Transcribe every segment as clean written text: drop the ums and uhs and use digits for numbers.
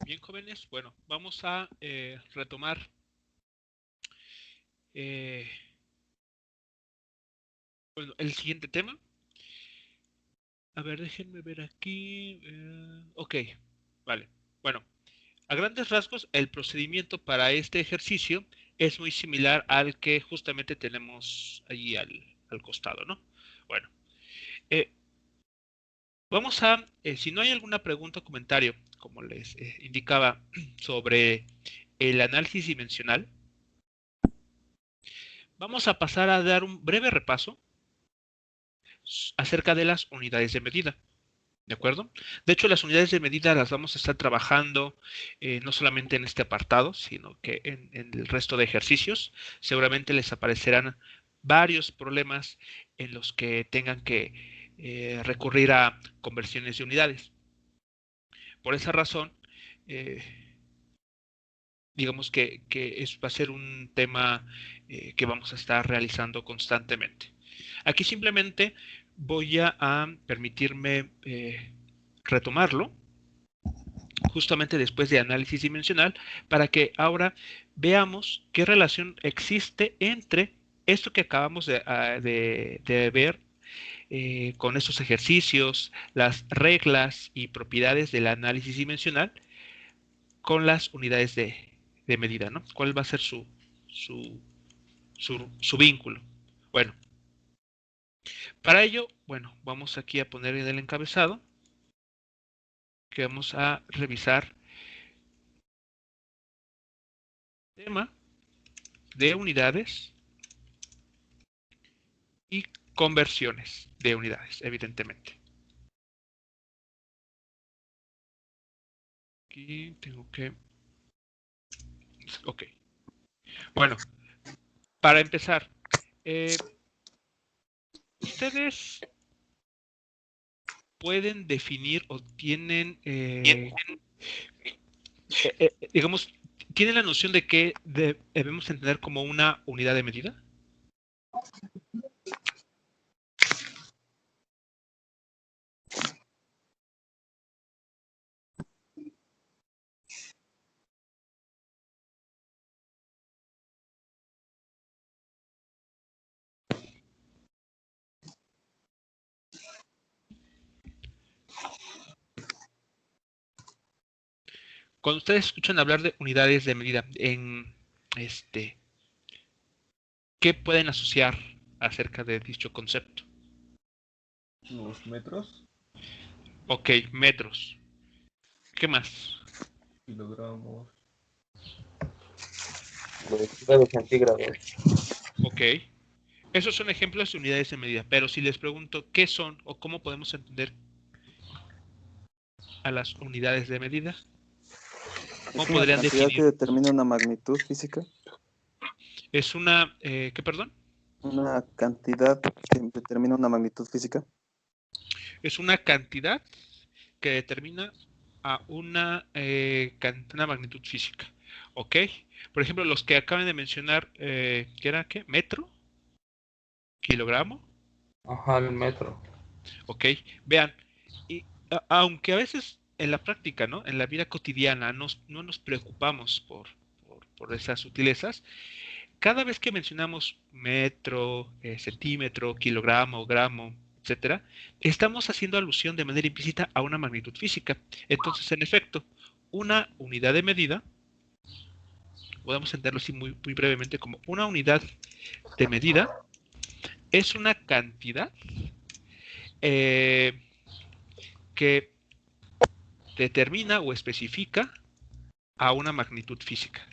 Bien, jóvenes, bueno, vamos a retomar eh, bueno, el siguiente tema. A ver, déjenme ver aquí. Ok, vale. Bueno, a grandes rasgos, el procedimiento para este ejercicio es muy similar al que justamente tenemos allí al costado, ¿no? Bueno, eh, vamos a, si no hay alguna pregunta o comentario, como les indicaba, sobre el análisis dimensional, vamos a pasar a dar un breve repaso acerca de las unidades de medida. ¿De acuerdo? De hecho, las unidades de medida las vamos a estar trabajando no solamente en este apartado, sino que en el resto de ejercicios. Seguramente les aparecerán varios problemas en los que tengan que recurrir a conversiones de unidades. Por esa razón, eh, digamos que va a ser un tema que vamos a estar realizando constantemente. Aquí simplemente voy a permitirme retomarlo justamente después de análisis dimensional para que ahora veamos qué relación existe entre esto que acabamos de ver con estos ejercicios, las reglas y propiedades del análisis dimensional con las unidades de medida, ¿no? ¿Cuál va a ser su, su vínculo? Bueno, para ello, bueno, vamos aquí a poner en el encabezado que vamos a revisar el tema de unidades y conversiones de unidades, evidentemente. Aquí tengo que... Ok. Bueno, para empezar, ustedes pueden definir o tienen, digamos, tienen la noción de que debemos entender como una unidad de medida. Cuando ustedes escuchan hablar de unidades de medida, en este, ¿qué pueden asociar acerca de dicho concepto? Los metros, Ok, metros. ¿Qué más? kilogramos, Los grados centígrados. Ok. Esos son ejemplos de unidades de medida, pero si les pregunto qué son o cómo podemos entender a las unidades de medida, Es ¿cómo una podrían cantidad que definir? determina una magnitud física, Es una, ¿qué perdón? una cantidad que determina una magnitud física. Es una cantidad que determina a una magnitud física. ¿Ok? Por ejemplo, los que acaban de mencionar, ¿qué era qué? ¿Metro? ¿Kilogramo? Ajá, el metro. ¿Ok? Vean, y, aunque a veces en la práctica, ¿no? En la vida cotidiana no nos preocupamos por esas sutilezas, cada vez que mencionamos metro, centímetro, kilogramo, gramo, etcétera, estamos haciendo alusión de manera implícita a una magnitud física. Entonces, en efecto, una unidad de medida, podemos entenderlo así muy brevemente como una unidad de medida, es una cantidad eh, que determina o especifica a una magnitud física.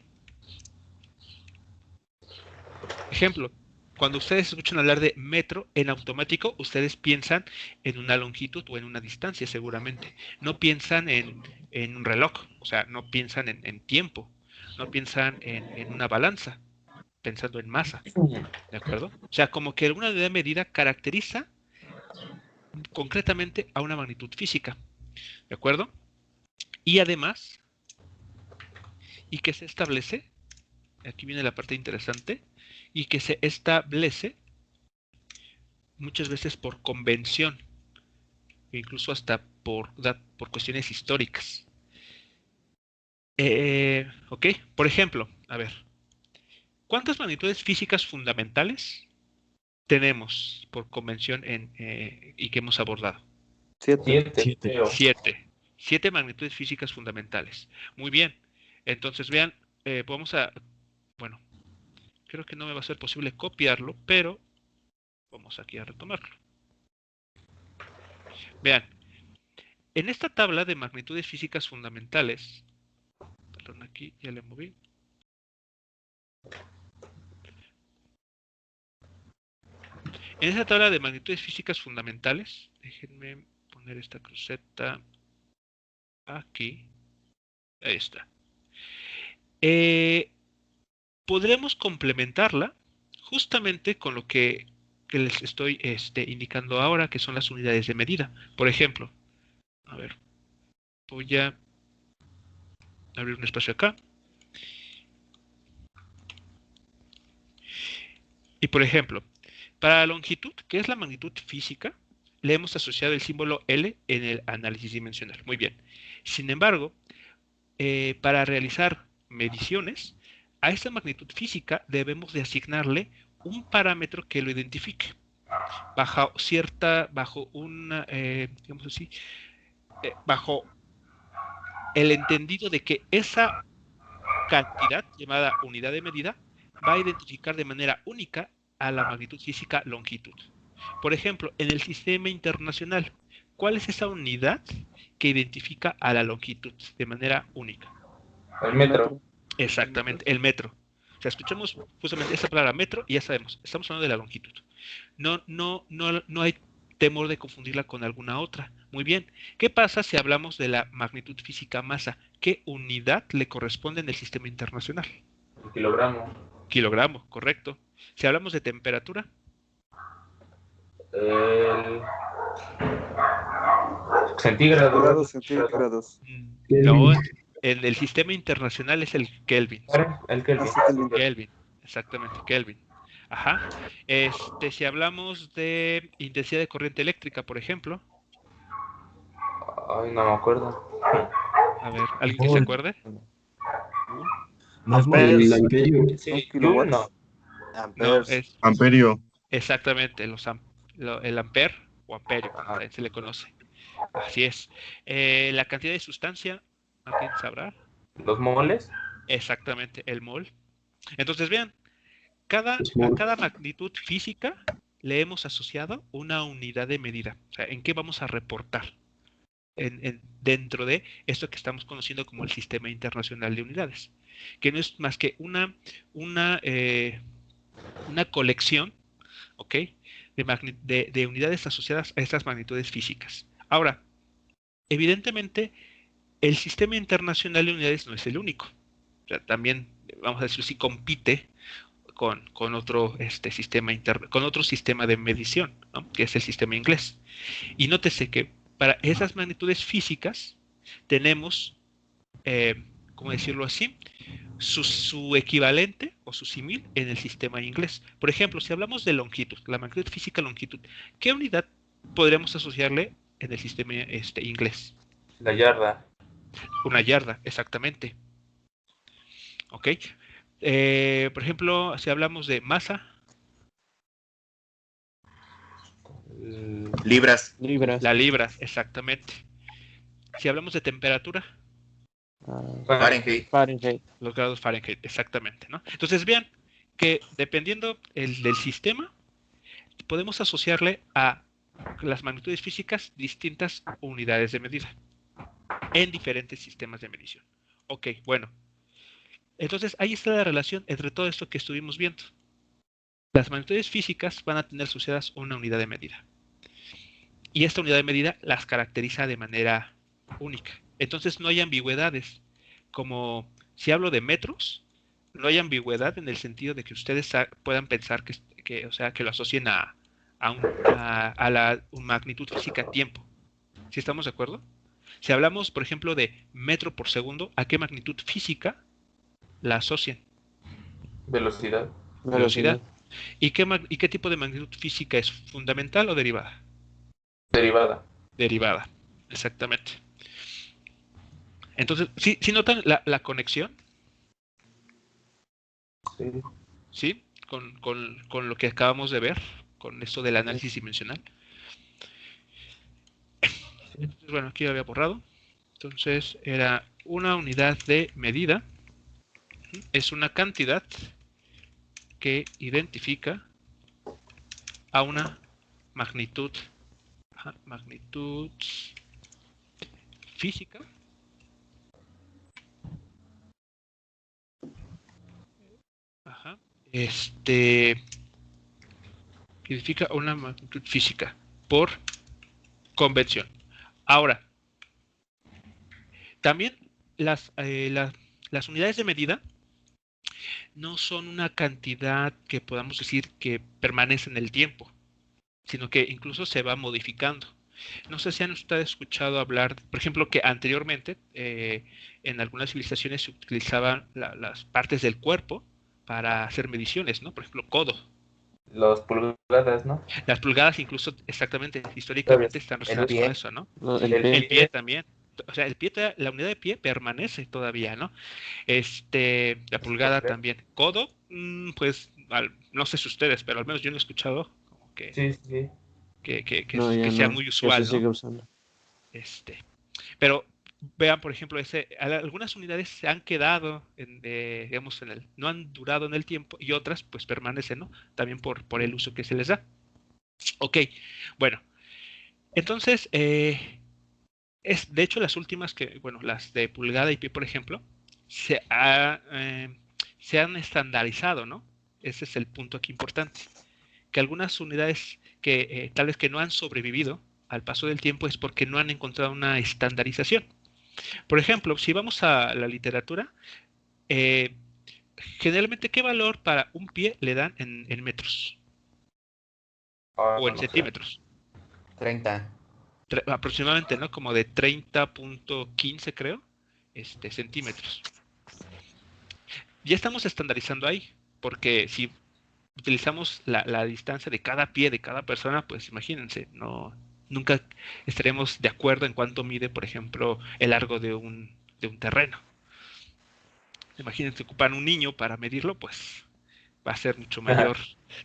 Ejemplo, cuando ustedes escuchan hablar de metro, en automático ustedes piensan en una longitud o en una distancia seguramente. No piensan en un reloj, o sea, no piensan en tiempo, no piensan en una balanza, pensando en masa, ¿de acuerdo? O sea, como que alguna unidad de medida caracteriza concretamente a una magnitud física, ¿de acuerdo? Y además, y que se establece, aquí viene la parte interesante, y que se establece muchas veces por convención, incluso hasta por cuestiones históricas. Ok, por ejemplo, a ver, ¿cuántas magnitudes físicas fundamentales tenemos por convención y que hemos abordado? 7. 7, creo. 7. 7 magnitudes físicas fundamentales. Muy bien. Entonces, vean, bueno, creo que no me va a ser posible copiarlo, pero vamos aquí a retomarlo. Vean, en esta tabla de magnitudes físicas fundamentales, perdón, aquí ya le moví. En esta tabla de magnitudes físicas fundamentales, déjenme poner esta cruceta aquí. Ahí está. Podremos complementarla justamente con lo que les estoy indicando ahora, que son las unidades de medida. Por ejemplo, a ver, voy a abrir un espacio acá. Y por ejemplo, para la longitud, que es la magnitud física, le hemos asociado el símbolo L en el análisis dimensional. Muy bien. Sin embargo, para realizar mediciones, a esta magnitud física debemos de asignarle un parámetro que lo identifique. Bajo una, digamos así, bajo el entendido de que esa cantidad llamada unidad de medida va a identificar de manera única a la magnitud física longitud. Por ejemplo, en el sistema internacional, ¿cuál es esa unidad que identifica a la longitud de manera única? El metro. Exactamente, el metro. O sea, escuchamos justamente esa palabra metro y ya sabemos, estamos hablando de la longitud. No hay temor de confundirla con alguna otra. Muy bien. ¿Qué pasa si hablamos de la magnitud física masa? ¿Qué unidad le corresponde en el sistema internacional? El kilogramo. Kilogramo, correcto. Si hablamos de temperatura, El centígrado. Grados centígrados. no, en el sistema internacional es el Kelvin. El Kelvin. Ah, sí, Kelvin. Kelvin, exactamente, Kelvin. Ajá. Si hablamos de intensidad de corriente eléctrica, por ejemplo, Ay, no me acuerdo. a ver, ¿alguien que se acuerde? No es Amperes. el amperio. Sí, ¿Un Joule kilowatt? no. No, Amperes. es Amperio. exactamente el ampere o amperio, como Ajá. también se le conoce. Así es. La cantidad de sustancia, ¿alguien sabrá? Los moles. Exactamente, el mol. Entonces, vean, a cada magnitud física le hemos asociado una unidad de medida. O sea, ¿en qué vamos a reportar? Dentro de esto que estamos conociendo como el Sistema Internacional de Unidades, que no es más que una colección, ¿ok?, de unidades asociadas a estas magnitudes físicas. Ahora, evidentemente, el Sistema Internacional de Unidades no es el único. O sea, también, vamos a decir, si compite con otro con otro sistema de medición, ¿no?, que es el sistema inglés. Y nótese que para esas magnitudes físicas tenemos, ¿cómo decirlo así?, su equivalente o su símil en el sistema inglés. Por ejemplo, si hablamos de longitud, la magnitud física longitud, ¿qué unidad podríamos asociarle en el sistema inglés? La yarda. Una yarda, exactamente. ¿Ok? Por ejemplo, si hablamos de masa, Libras. la libra, exactamente. Si hablamos de temperatura, Fahrenheit. los grados Fahrenheit, exactamente, ¿no? Entonces vean que dependiendo del sistema, podemos asociarle a las magnitudes físicas distintas unidades de medida en diferentes sistemas de medición. Ok, bueno. Entonces ahí está la relación entre todo esto que estuvimos viendo. Las magnitudes físicas van a tener asociadas una unidad de medida. Y esta unidad de medida las caracteriza de manera única. Entonces no hay ambigüedades. Como si hablo de metros, no hay ambigüedad en el sentido de que ustedes puedan pensar que lo asocien a la magnitud física tiempo. ¿Sí estamos de acuerdo? Si hablamos, por ejemplo, de metro por segundo, ¿a qué magnitud física la asocian? Velocidad. Velocidad. ¿Y qué tipo de magnitud física es? ¿Fundamental o derivada? Derivada. Derivada, exactamente. Entonces, ¿sí notan la conexión? Sí. ¿Sí? Con lo que acabamos de ver, con esto del análisis dimensional. Entonces, bueno, aquí lo había borrado. Entonces, era una unidad de medida. Es una cantidad que identifica a una magnitud, magnitud física identifica una magnitud física por convención. Ahora, también las unidades de medida no son una cantidad que podamos decir que permanece en el tiempo, sino que incluso se va modificando. No sé si han ustedes escuchado hablar, por ejemplo, que anteriormente en algunas civilizaciones se utilizaban las partes del cuerpo para hacer mediciones, ¿no? Por ejemplo, codo. Los pulgadas, ¿no? Las pulgadas incluso exactamente Todavía. históricamente están El relacionadas con pie. eso, ¿no? No, el El P. El pie también. O sea, la unidad de pie permanece todavía, ¿no? La pulgada también. Codo, pues, no sé si ustedes, pero al menos yo no he escuchado como Sí, sí. No, ya que sea no. muy Que se usual, ¿no? sigue usando. Pero vean, por ejemplo, algunas unidades se han quedado, digamos, no han durado en el tiempo y otras, pues, permanecen, ¿no? También por el uso que se les da. Ok, bueno, entonces, de hecho, las últimas bueno, las de pulgada y pie, por ejemplo, se, se han estandarizado, ¿no? Ese es el punto aquí importante. Que algunas unidades que tal vez que no han sobrevivido al paso del tiempo es porque no han encontrado una estandarización. Por ejemplo, si vamos a la literatura, eh, generalmente, ¿qué valor para un pie le dan en metros o en No sé. centímetros? 30. Aproximadamente, ¿no? Como de 30.15, creo, centímetros. Ya estamos estandarizando ahí, porque si utilizamos la distancia de cada pie de cada persona, pues imagínense, nunca estaremos de acuerdo en cuánto mide, por ejemplo, el largo de un terreno. Imagínense ocupar un niño para medirlo, pues va a ser mucho mayor,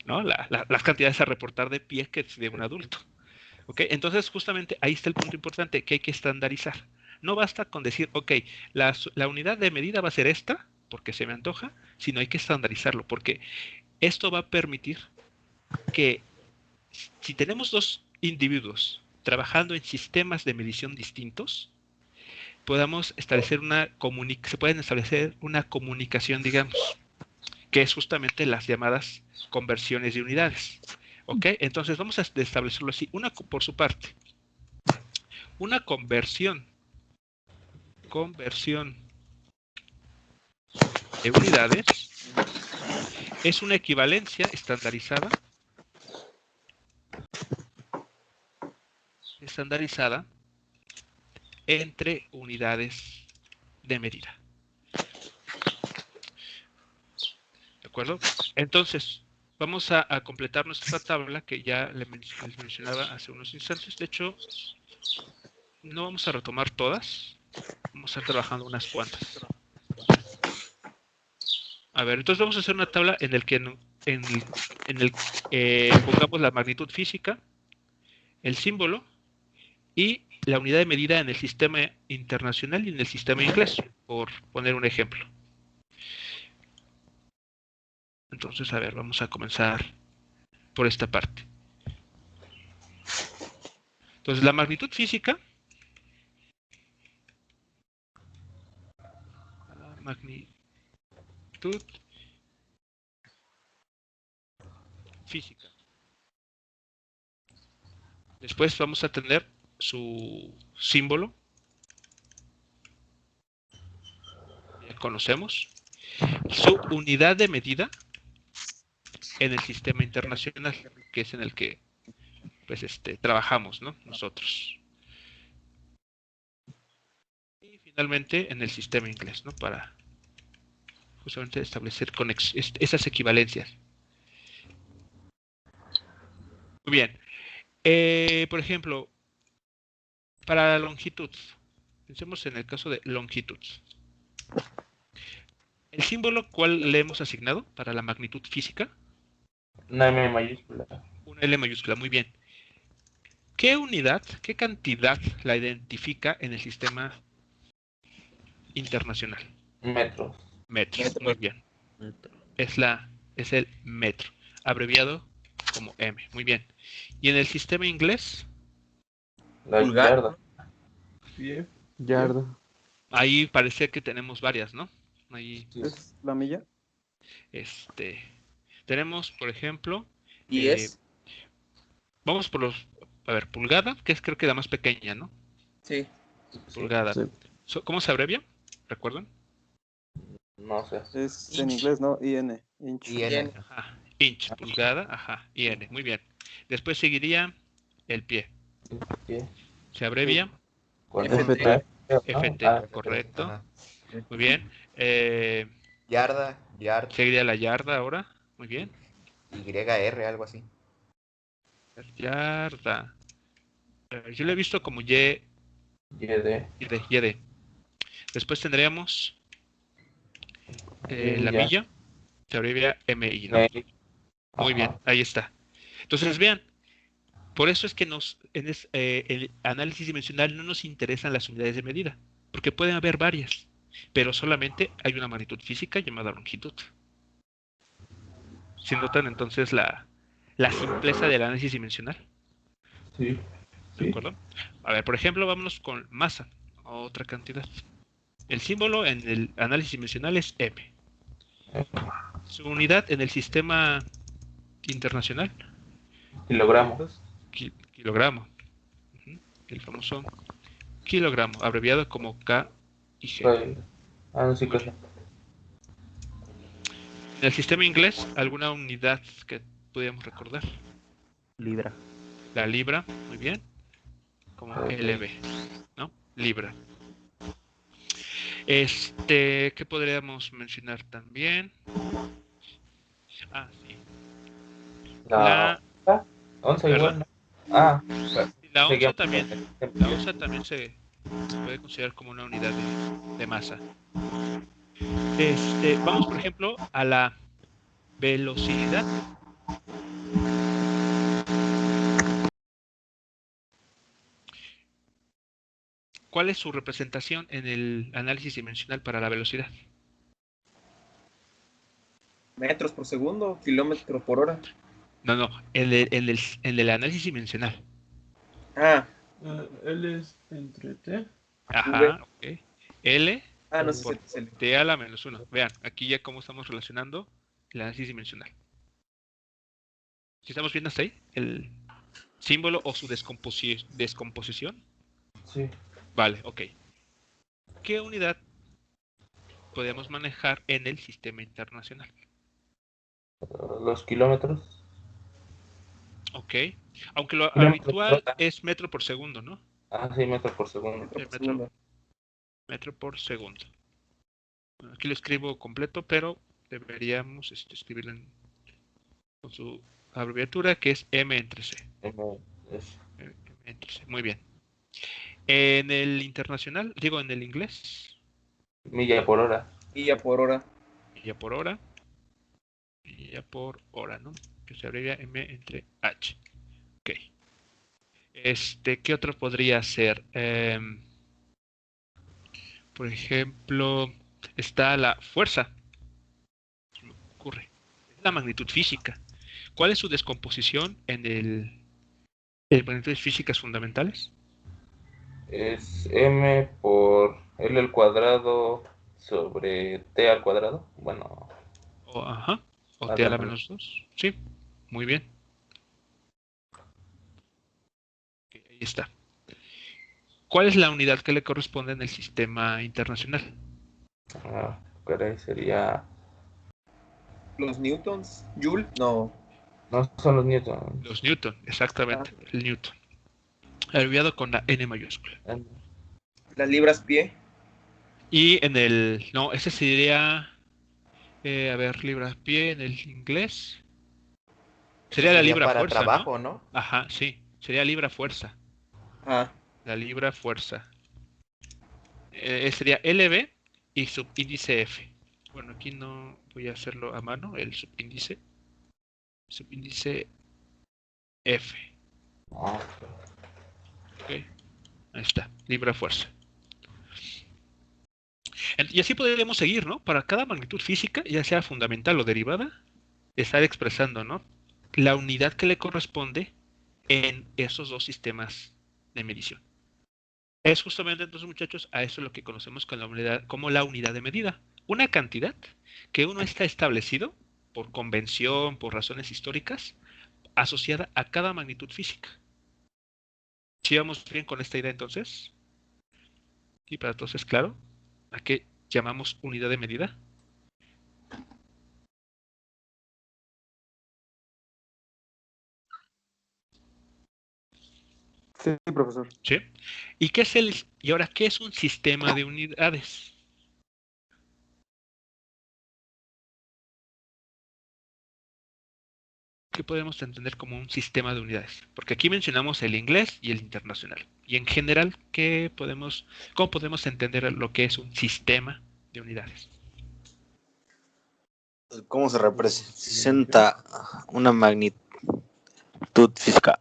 ¿no? Las cantidades a reportar de pie que de un adulto. ¿Ok? Entonces, justamente ahí está el punto importante que hay que estandarizar. No basta con decir, ok, la unidad de medida va a ser esta, porque se me antoja, sino hay que estandarizarlo, porque esto va a permitir que si tenemos dos individuos trabajando en sistemas de medición distintos, podamos establecer se pueden establecer una comunicación, digamos, que es justamente las llamadas conversiones de unidades. ¿Ok? Entonces vamos a establecerlo así, una por su parte. Una conversión de unidades es una equivalencia estandarizada entre unidades de medida. ¿De acuerdo? Entonces, vamos a completar nuestra tabla que ya les mencionaba hace unos instantes. De hecho, no vamos a retomar todas. Vamos a estar trabajando unas cuantas. A ver, entonces vamos a hacer una tabla en el que pongamos la magnitud física, el símbolo y la unidad de medida en el sistema internacional y en el sistema inglés, por poner un ejemplo. Entonces, a ver, vamos a comenzar por esta parte. Entonces, la magnitud física, física. Después vamos a tener su símbolo, ya conocemos, su unidad de medida en el sistema internacional, que es en el que pues trabajamos, ¿no? Nosotros. Y finalmente en el sistema inglés, ¿no? Para justamente establecer esas equivalencias. Muy bien. Por ejemplo, para la longitud, Pensemos en el caso de longitud. ¿El símbolo cuál le hemos asignado para la magnitud física? Una M mayúscula. Una L mayúscula, muy bien. ¿Qué unidad, qué cantidad la identifica en el sistema internacional? Metros. Metros, muy bien. Es el metro, abreviado como M, muy bien. ¿Y en el sistema inglés? La Pulgada. yarda. Pie. Yarda. Ahí parece que tenemos varias, ¿no? Ahí, Sí. ¿Es la milla? tenemos, por ejemplo, ¿Y es? vamos por pulgada, que es creo que la más pequeña, ¿no? Sí. Pulgada. Sí. ¿Cómo se abrevia? ¿Recuerdan? No sé. Es en Inch. inglés, ¿no? IN. Inch. Bien. Ajá. Inch, pulgada, ajá, IN, muy bien. Después seguiría el pie. Pie. Se abrevia Con FT. ¿no? FT, Ah, correcto. Ajá. Muy bien. Yarda, yard, Seguiría la yarda ahora. Muy bien. YR, algo así. Yarda. Yo lo he visto como YD. YD. Después tendríamos la Milla. milla. Se abrevia MI, ¿no? Mil. Muy Ajá. bien, ahí está. Entonces, vean, por eso es que el análisis dimensional no nos interesan las unidades de medida, porque pueden haber varias, pero solamente hay una magnitud física llamada longitud. ¿Sí notan entonces la simpleza del análisis dimensional? Sí. ¿De acuerdo? A ver, por ejemplo, vámonos con masa, otra cantidad. El símbolo en el análisis dimensional es M. Su unidad en el sistema internacional, Kilogramos. kilogramo. Ujú. El famoso kilogramo, abreviado como K y G. No, sí, cosa. En el sistema inglés, ¿alguna unidad que pudiéramos recordar? Libra. La libra, muy bien. Como Ok. LB, ¿no? Libra. ¿Qué podríamos mencionar también? Ah, sí. La onza ¿Perdón? igual, ¿no? Ah, La onza seguimos también. con el La ejemplo. onza también se puede considerar como una unidad de masa. Vamos, por ejemplo, a la velocidad. ¿Cuál es su representación en el análisis dimensional para la velocidad? Metros por segundo, kilómetro por hora. No, en el análisis dimensional. Ah, L es entre T. Ajá, ok. L No sé por si se T a la menos 1. Vean, aquí ya cómo estamos relacionando el análisis dimensional. ¿Sí estamos viendo hasta ahí? El símbolo o su descomposición. Sí. Vale, ok. ¿Qué unidad podemos manejar en el sistema internacional? Los kilómetros. Ok. Aunque lo Kilómetros habitual por hora. es metro por segundo, ¿no? Sí, metros por segundo. metro El por segundo. metro por segundo. Bueno, aquí lo escribo completo, pero deberíamos escribirlo con su abreviatura, que es M entre C. Es M entre C. Muy bien. En el internacional, digo en el inglés, milla por hora. Milla por hora. milla por hora. Milla por hora, ¿no? Que se abrevia M entre H. Ok. ¿Qué otro podría ser? Por ejemplo, está la fuerza. Se me ocurre. Es la magnitud física. ¿Cuál es su descomposición en el magnitudes físicas fundamentales? Es M por L al cuadrado sobre T al cuadrado. Bueno, Ajá. O A T a la la menos 2. Sí, muy bien. Ok, ahí está. ¿Cuál es la unidad que le corresponde en el sistema internacional? caray, sería. Los newtons. Joule. No. No son los newtons. Los newton, exactamente, el newton. Abreviado con la N mayúscula. Las libras pie. Y no, ese sería, a ver, libra pie en el inglés. Sería la libra para fuerza, trabajo, ¿no? ¿no? Ajá, sí, sería libra fuerza. Ah, La libra fuerza. Sería LB y subíndice F. Bueno, aquí no voy a hacerlo a mano, el subíndice F. Ok. Ok, ahí está, libra fuerza. Y así podríamos seguir, ¿no? Para cada magnitud física, ya sea fundamental o derivada, estar expresando, ¿no? La unidad que le corresponde en esos dos sistemas de medición. Es justamente entonces, muchachos, a eso lo que conocemos como la unidad de medida. Una cantidad que uno está establecido por convención, por razones históricas, asociada a cada magnitud física. ¿Sí vamos bien con esta idea entonces? Y para todos es claro a qué llamamos unidad de medida. Sí, profesor. ¿Sí? ¿Y ahora qué es un sistema de unidades? ¿Qué podemos entender como un sistema de unidades? Porque aquí mencionamos el inglés y el internacional. Y en general, ¿cómo podemos entender lo que es un sistema de unidades? ¿Cómo se representa una magnitud física?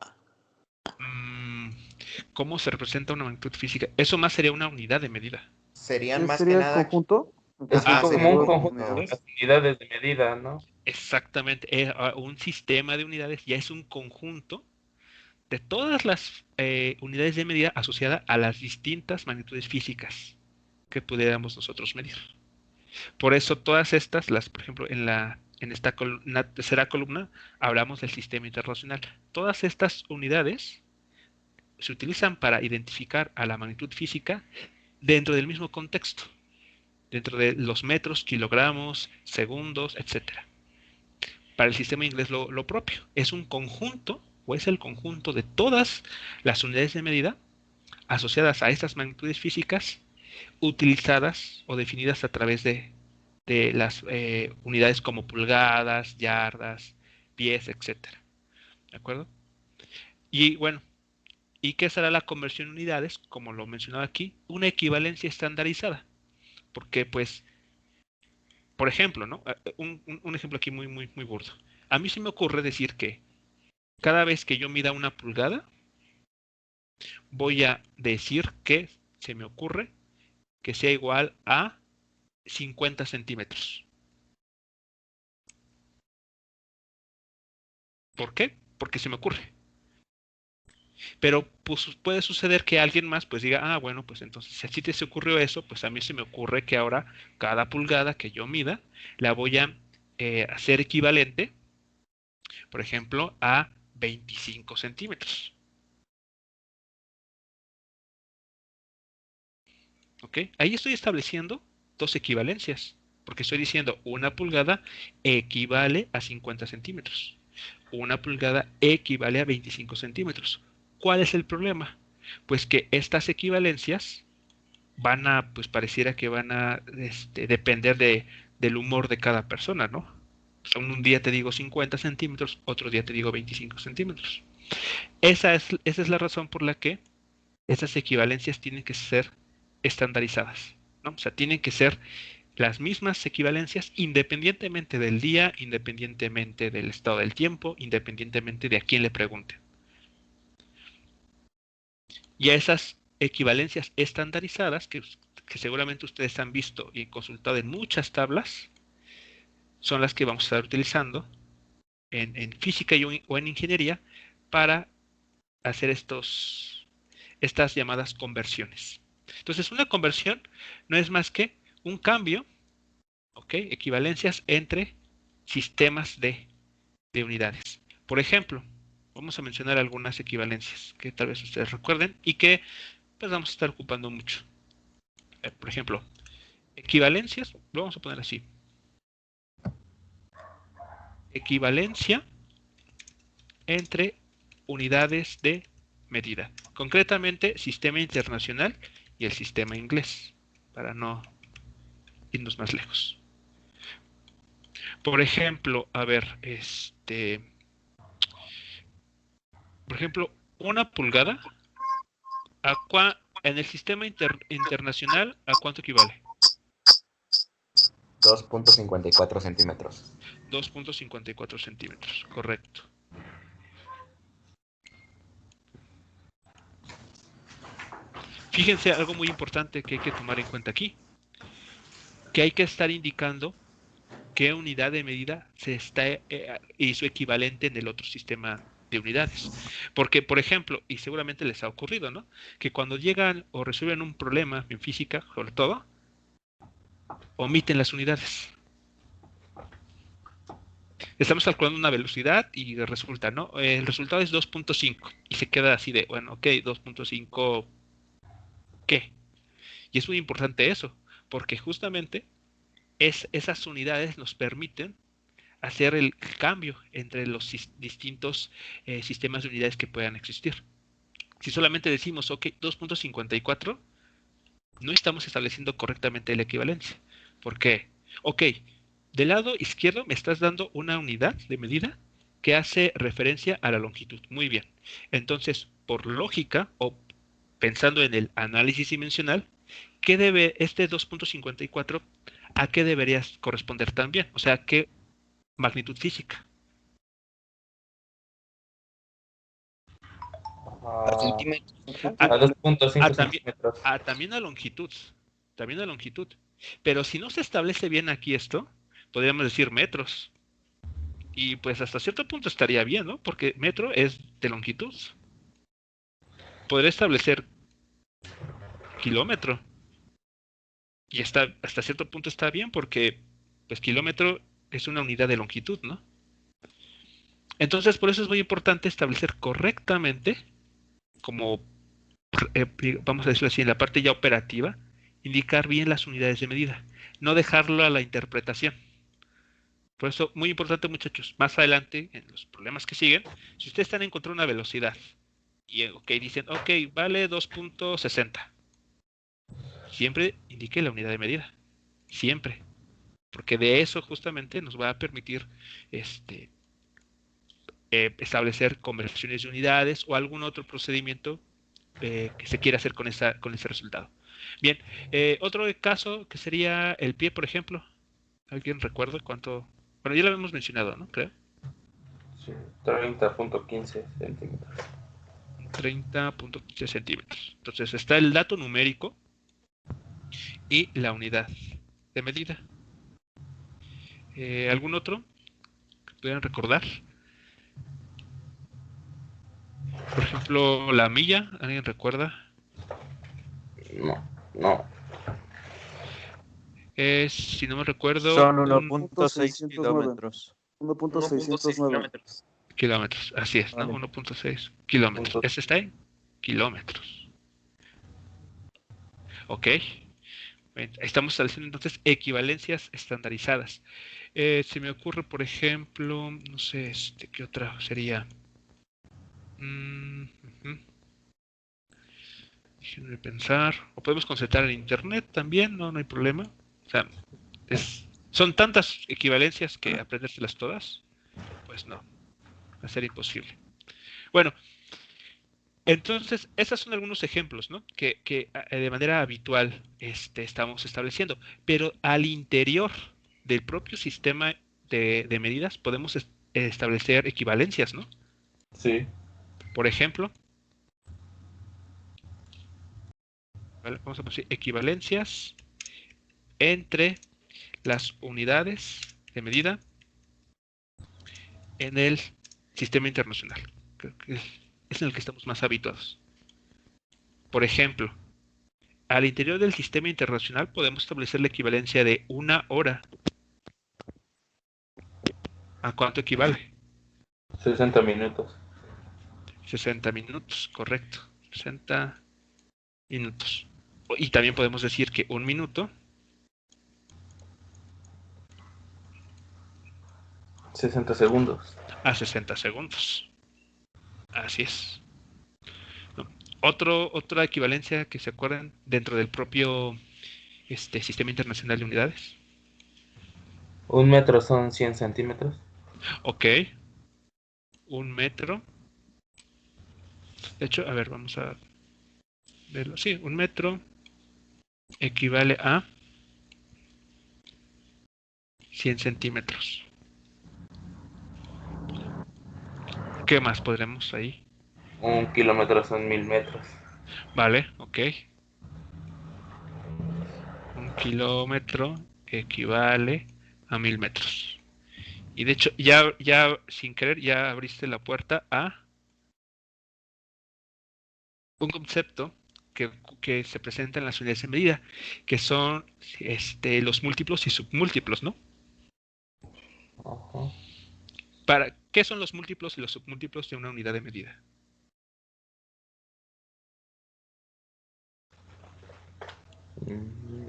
¿Cómo se representa una magnitud física? Eso más sería una unidad de medida. Serían más que ¿Sería el nada. conjunto? Es Ajá, como sería un el conjunto de conjunto. las unidades de medida, ¿no? Exactamente. Un sistema de unidades ya es un conjunto de todas las unidades de medida asociadas a las distintas magnitudes físicas que pudiéramos nosotros medir. Por eso todas estas, por ejemplo, en esta tercera columna hablamos del sistema internacional. Todas estas unidades se utilizan para identificar a la magnitud física dentro del mismo contexto, dentro de los metros, kilogramos, segundos, etcétera. Para el sistema inglés lo propio. Es un conjunto, o es el conjunto de todas las unidades de medida asociadas a estas magnitudes físicas utilizadas o definidas a través de las unidades como pulgadas, yardas, pies, etcétera. ¿De acuerdo? Y bueno, ¿y qué será la conversión en unidades? Como lo mencionaba aquí, una equivalencia estandarizada. Porque, pues, por ejemplo, ¿no? Un ejemplo aquí muy, muy, muy burdo. A mí se me ocurre decir que cada vez que yo mida una pulgada, voy a decir que se me ocurre que sea igual a 50 centímetros. ¿Por qué? Porque se me ocurre. Pero pues, puede suceder que alguien más pues diga, bueno, pues entonces si a ti te se ocurrió eso, pues a mí se me ocurre que ahora cada pulgada que yo mida la voy a hacer equivalente, por ejemplo, a 25 centímetros. ¿Ok? Ahí estoy estableciendo dos equivalencias, porque estoy diciendo una pulgada equivale a 50 centímetros. Una pulgada equivale a 25 centímetros. ¿Cuál es el problema? Pues que estas equivalencias pues pareciera que van a depender del humor de cada persona, ¿no? O sea, un día te digo 50 centímetros, otro día te digo 25 centímetros. Esa es la razón por la que esas equivalencias tienen que ser estandarizadas, ¿no? O sea, tienen que ser las mismas equivalencias independientemente del día, independientemente del estado del tiempo, independientemente de a quién le pregunte. Y a esas equivalencias estandarizadas, que seguramente ustedes han visto y consultado en muchas tablas, son las que vamos a estar utilizando en física o en ingeniería para hacer estas llamadas conversiones. Entonces, una conversión no es más que un cambio, ¿ok? Equivalencias entre sistemas de unidades. Por ejemplo, vamos a mencionar algunas equivalencias que tal vez ustedes recuerden y que pues vamos a estar ocupando mucho. Por ejemplo, equivalencias, lo vamos a poner así. Equivalencia entre unidades de medida. Concretamente, sistema internacional y el sistema inglés, para no irnos más lejos. Por ejemplo, a ver, por ejemplo, una pulgada, En el sistema internacional, ¿a cuánto equivale? 2.54 centímetros. 2.54 centímetros, correcto. Fíjense algo muy importante que hay que tomar en cuenta aquí, que hay que estar indicando qué unidad de medida se está y su equivalente en el otro sistema de unidades. Porque, por ejemplo, y seguramente les ha ocurrido, ¿no? Que cuando llegan o resuelven un problema en física, sobre todo, omiten las unidades. Estamos calculando una velocidad y resulta, ¿no? El resultado es 2.5 y se queda así de, bueno, ok, 2.5, ¿qué? Y es muy importante eso, porque justamente esas unidades nos permiten hacer el cambio entre los distintos sistemas de unidades que puedan existir. Si solamente decimos, ok, 2.54, no estamos estableciendo correctamente la equivalencia. ¿Por qué? Ok, del lado izquierdo me estás dando una unidad de medida que hace referencia a la longitud. Muy bien. Entonces, por lógica o pensando en el análisis dimensional, ¿qué debe este 2.54 a qué debería corresponder también? O sea, ¿qué magnitud física? A centímetros. A 2.5 también, centímetros. también a longitud. También a longitud. Pero si no se establece bien aquí esto, podríamos decir metros. Y pues hasta cierto punto estaría bien, ¿no? Porque metro es de longitud. Podría establecer kilómetro. Y hasta cierto punto está bien porque pues kilómetro es una unidad de longitud, ¿no? Entonces por eso es muy importante establecer correctamente, como vamos a decirlo así, en la parte ya operativa, indicar bien las unidades de medida, no dejarlo a la interpretación. Por eso, muy importante, muchachos, más adelante, en los problemas que siguen, si ustedes están encontrando una velocidad y dicen, ok, vale 2.60, siempre indique la unidad de medida, siempre, porque de eso justamente nos va a permitir establecer conversiones de unidades o algún otro procedimiento que se quiera hacer con ese resultado. Bien, otro caso que sería el pie, por ejemplo. ¿Alguien recuerda cuánto? Bueno, ya lo habíamos mencionado, ¿no? Creo. Sí, 30.15 centímetros. 30.15 centímetros. Entonces está el dato numérico y la unidad de medida. ¿Algún otro que pudieran recordar? Por ejemplo, la milla, ¿alguien recuerda? No. Es, si no me recuerdo, Son 1.6 kilómetros. 1.609. kilómetros. Así es, ¿no? Vale. 1.6 kilómetros. Ese está en kilómetros. Ok. Estamos estableciendo entonces equivalencias estandarizadas. Se me ocurre, por ejemplo, no sé, ¿qué otra sería? Déjenme pensar. O podemos consultar en internet también, no hay problema. O sea, son tantas equivalencias que aprendérselas todas, pues no, va a ser imposible. Bueno, entonces, esos son algunos ejemplos, ¿no? Que de manera habitual estamos estableciendo. Pero al interior del propio sistema de medidas podemos establecer equivalencias, ¿no? Sí. Por ejemplo, ¿vale? Vamos a poner equivalencias entre las unidades de medida en el sistema internacional. Creo que es en el que estamos más habituados. Por ejemplo, al interior del sistema internacional podemos establecer la equivalencia de una hora. ¿A cuánto equivale? 60 minutos. 60 minutos, correcto. 60 minutos. Y también podemos decir que un minuto 60 segundos. a 60 segundos. Así es. Otra equivalencia que se acuerdan dentro del propio sistema internacional de unidades. 1 metro son 100 centímetros. Ok. 1 metro. De hecho, a ver, vamos a Sí, un metro equivale a 100 centímetros. ¿Qué más podremos ahí? 1 kilómetro son 1000 metros. Vale, ok. 1 kilómetro equivale a 1000 metros. Y de hecho, ya sin querer, ya abriste la puerta a un concepto que se presenta en las unidades de medida, que son los múltiplos y submúltiplos, ¿no? Ajá. ¿Qué son los múltiplos y los submúltiplos de una unidad de medida?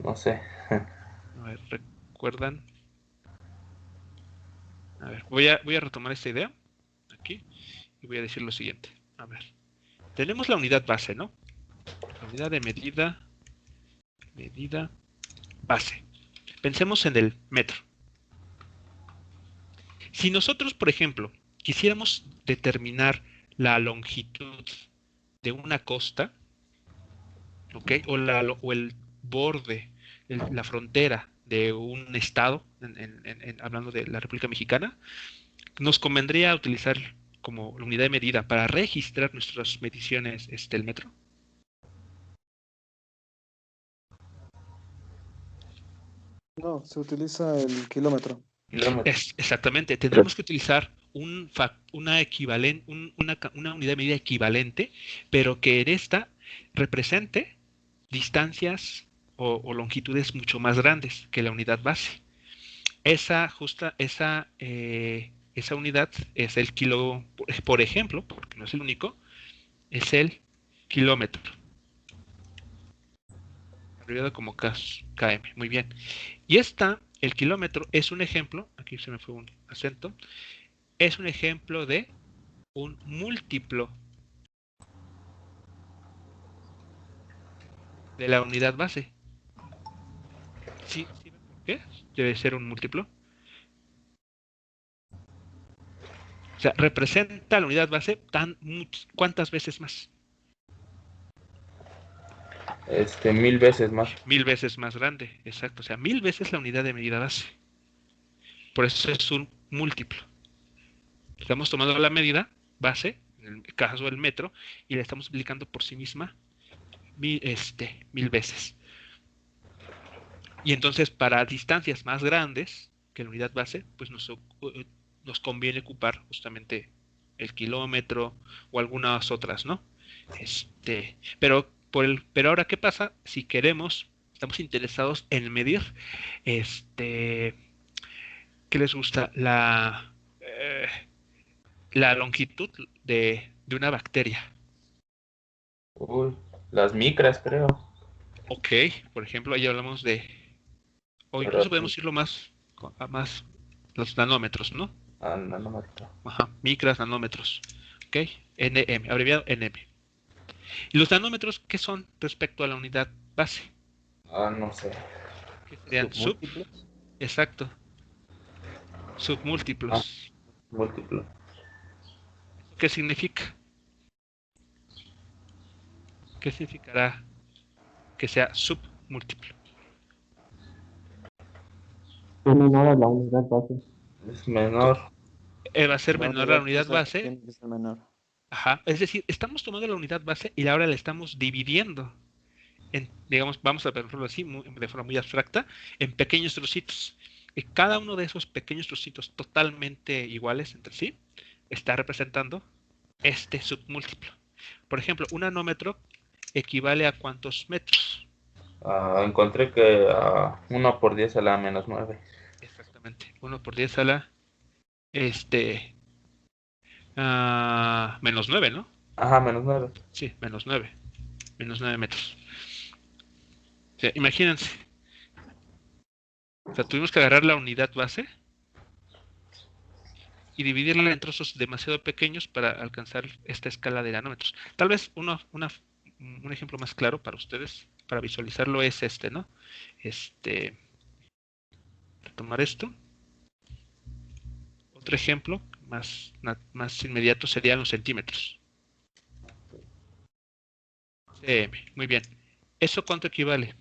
No sé. A ver, ¿recuerdan? A ver, voy a retomar esta idea aquí y voy a decir lo siguiente. A ver, tenemos la unidad base, ¿no? La unidad de medida base. Pensemos en el metro. Si nosotros, por ejemplo, quisiéramos determinar la longitud de una costa, ¿ok? O el borde, la frontera de un estado, hablando de la República Mexicana, nos convendría utilizar como unidad de medida para registrar nuestras mediciones el metro. No, se utiliza el kilómetro. Exactamente, tendremos que utilizar una unidad de medida equivalente, pero que en esta represente distancias o longitudes mucho más grandes que la unidad base. Esa unidad es el kilo, por ejemplo, porque no es el único, es el kilómetro, abreviado como km. Muy bien. Y el kilómetro es un ejemplo, aquí se me fue un acento, es un ejemplo de un múltiplo de la unidad base. ¿Sí ven por qué? Debe ser un múltiplo. O sea, representa la unidad base ¿cuántas veces más? 1000 veces más. 1000 veces más grande, exacto. O sea, 1000 veces la unidad de medida base. Por eso es un múltiplo. Estamos tomando la medida base, en el caso del metro, y la estamos multiplicando por sí misma 1000 veces. Y entonces, para distancias más grandes que la unidad base, pues nos conviene ocupar justamente el kilómetro o algunas otras, ¿no? Pero ahora, ¿qué pasa si estamos interesados en medir, ¿qué les gusta? La longitud de una bacteria. Uy, las micras, creo. Ok, por ejemplo, ahí hablamos o incluso Pero podemos irlo a más los nanómetros, ¿no? nanómetro. Ajá, micras, nanómetros. Ok, NM, abreviado NM. ¿Y los nanómetros qué son respecto a la unidad base? No sé. ¿Qué serían? ¿Submúltiplos? Exacto. Submúltiplos. Múltiplo. ¿Qué significa? ¿Qué significará que sea submúltiplo? Es menor a la unidad base. Es menor. Va a ser menor a la unidad base. Tiene que ser menor. Ajá. Es decir, estamos tomando la unidad base y ahora la estamos dividiendo digamos, vamos a verlo así, de forma muy abstracta, en pequeños trocitos. Y cada uno de esos pequeños trocitos totalmente iguales entre sí está representando este submúltiplo. Por ejemplo, un nanómetro equivale a ¿cuántos metros? Encontré que 1 por 10 a la menos 9. Exactamente, 1 por 10 a la menos 9, ¿no? Ajá, menos 9. Sí, menos 9 metros. O sea, imagínense. O sea, tuvimos que agarrar la unidad base y dividirla en trozos demasiado pequeños para alcanzar esta escala de nanómetros. Tal vez un ejemplo más claro para ustedes, para visualizarlo, es ¿no? Retomar esto. Otro ejemplo más inmediato serían los centímetros. cm. Muy bien. ¿Eso cuánto equivale?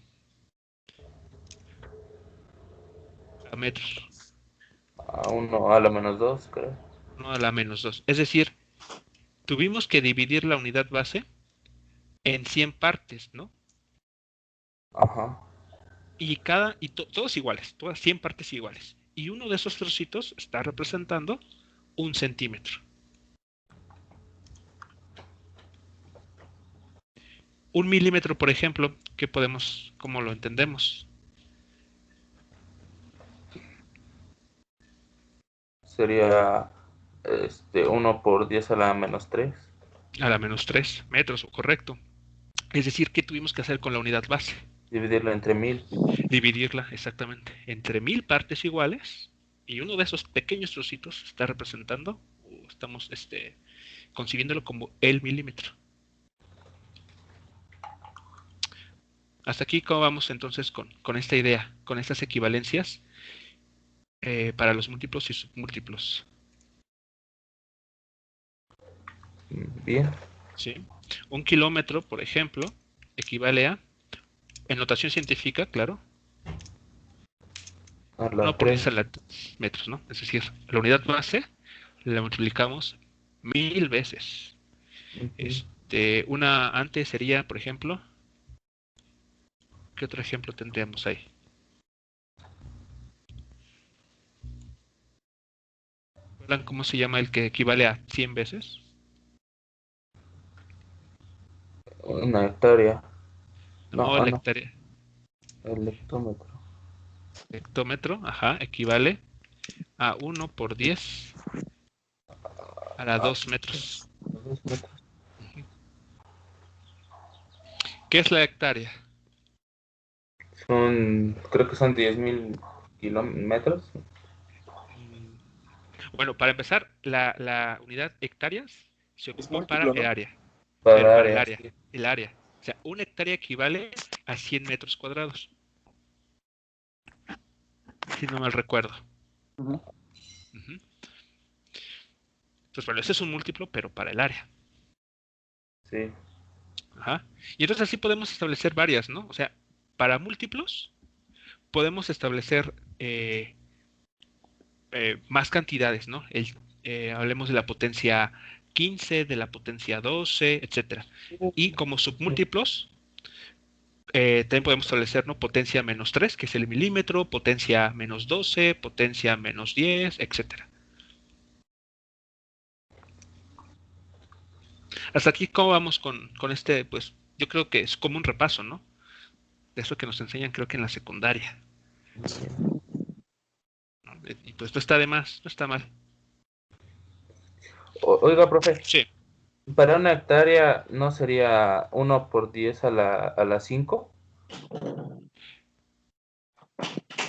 A metros. A 1 a la menos 2, creo. 1 a la menos 2. Es decir, tuvimos que dividir la unidad base en 100 partes, ¿no? Ajá. Y todos iguales, todas 100 partes iguales. Y uno de esos trocitos está representando 1 centímetro. 1 milímetro, por ejemplo, ¿cómo lo entendemos? Sería 1 por 10 a la menos 3. A la menos 3 metros, correcto. Es decir, ¿qué tuvimos que hacer con la unidad base? Dividirlo entre 1000. Dividirla exactamente entre 1000 partes iguales, y uno de esos pequeños trocitos está representando, o estamos concibiéndolo como el milímetro. Hasta aquí, ¿cómo vamos entonces con esta idea, con estas equivalencias para los múltiplos y submúltiplos? Bien. ¿Sí? 1 kilómetro, por ejemplo, equivale a, en notación científica, claro, A la 1 por 10 a 3. la metros, ¿no? Es decir, la unidad base la multiplicamos 1000 veces. Una antes sería, por ejemplo, ¿qué otro ejemplo tendríamos ahí? ¿Recuerdan cómo se llama el que equivale a 100 veces? Una hectárea. No, No, la no. hectárea. El hectómetro. Hectómetro, ajá, equivale a 1 por 10 a la 2 metros. 2 metros. ¿Qué es la hectárea? Creo que son 10.000 kilómetros. Bueno, para empezar, la unidad hectáreas se ocupa para múltiplo, el ¿no? área. Para Para el área. área. Sí. El área. O sea, una hectárea equivale a 100 metros cuadrados. Si no mal recuerdo. Ujú. Ujú. Entonces, bueno, ese es un múltiplo, pero para el área. Sí. Ajá. Y entonces así podemos establecer varias, ¿no? O sea, para múltiplos podemos establecer más cantidades, ¿no? Hablemos de la potencia 15, de la potencia 12, etcétera. Y como submúltiplos, también podemos establecer, ¿no? Potencia menos 3, que es el milímetro, potencia menos 12, potencia menos 10, etcétera. Hasta aquí, ¿cómo vamos con este? Pues yo creo que es como un repaso, ¿no? De eso que nos enseñan, creo que en la secundaria. ¿No? Y pues no está de más, no está mal. Oiga, profe. Sí. Para una hectárea, ¿no sería 1 por 10 a la 5?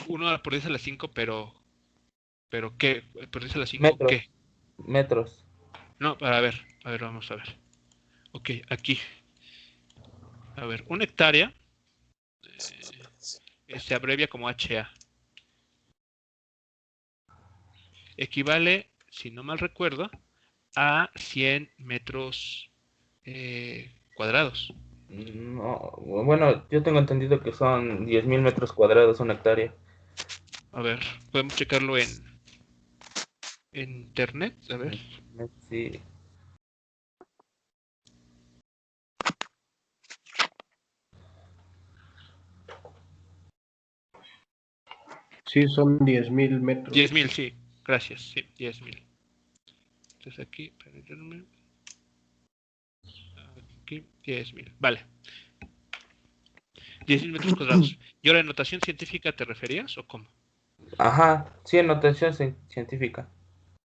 1 por 10 a la 5, pero ¿qué? ¿Por 10 a la 5 Metros. qué? Metros. No, a ver, vamos a ver. Ok, aquí. A ver, una hectárea se abrevia como HA. Equivale, si no mal recuerdo, a 100 metros cuadrados. No, bueno, yo tengo entendido que son 10.000 metros cuadrados una hectárea. A ver, podemos checarlo en internet. A ver. Sí. Sí, son 10.000 metros. 10.000, sí. Gracias, sí, 10.000. Entonces aquí, permítanme. Aquí, 10.000. Vale. 10.000 metros cuadrados. ¿Y ahora en notación científica te referías o cómo? Ajá, sí, en notación científica.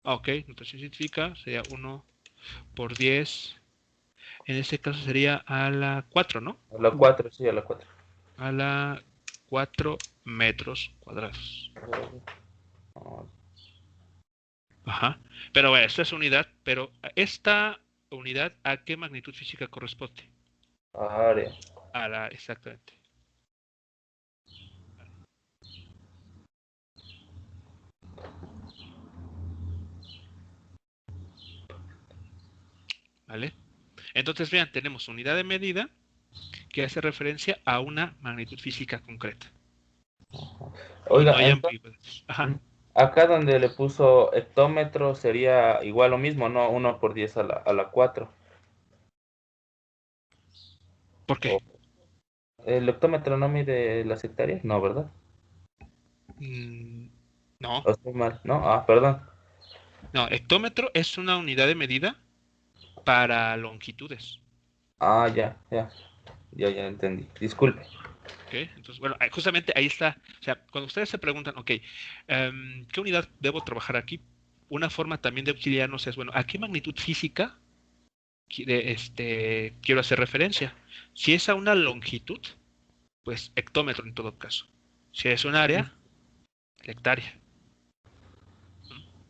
Ok, notación científica sería 1 por 10. En este caso sería a la 4, ¿no? A la 4, sí, a la 4. A la 4 metros cuadrados. Ajá. Pero bueno, esta es unidad, pero esta unidad, ¿a qué magnitud física corresponde? Área. Exactamente. ¿Vale? Entonces, vean, tenemos unidad de medida que hace referencia a una magnitud física concreta. Oiga, No hay entonces, ambigüedades. Ajá. acá donde le puso hectómetro sería igual lo mismo, ¿no? 1 por 10 a la 4. ¿Por qué? ¿El hectómetro no mide las hectáreas? No, ¿verdad? No, ¿O estoy mal? No, perdón. no, hectómetro es una unidad de medida para longitudes. Ya entendí. Disculpe. ¿Ok? Entonces, bueno, justamente ahí está. O sea, cuando ustedes se preguntan, ok, ¿qué unidad debo trabajar aquí? Una forma también de auxiliarnos es, bueno, ¿a qué magnitud física quiero hacer referencia? Si es a una longitud, pues hectómetro en todo caso. Si es un área, la hectárea.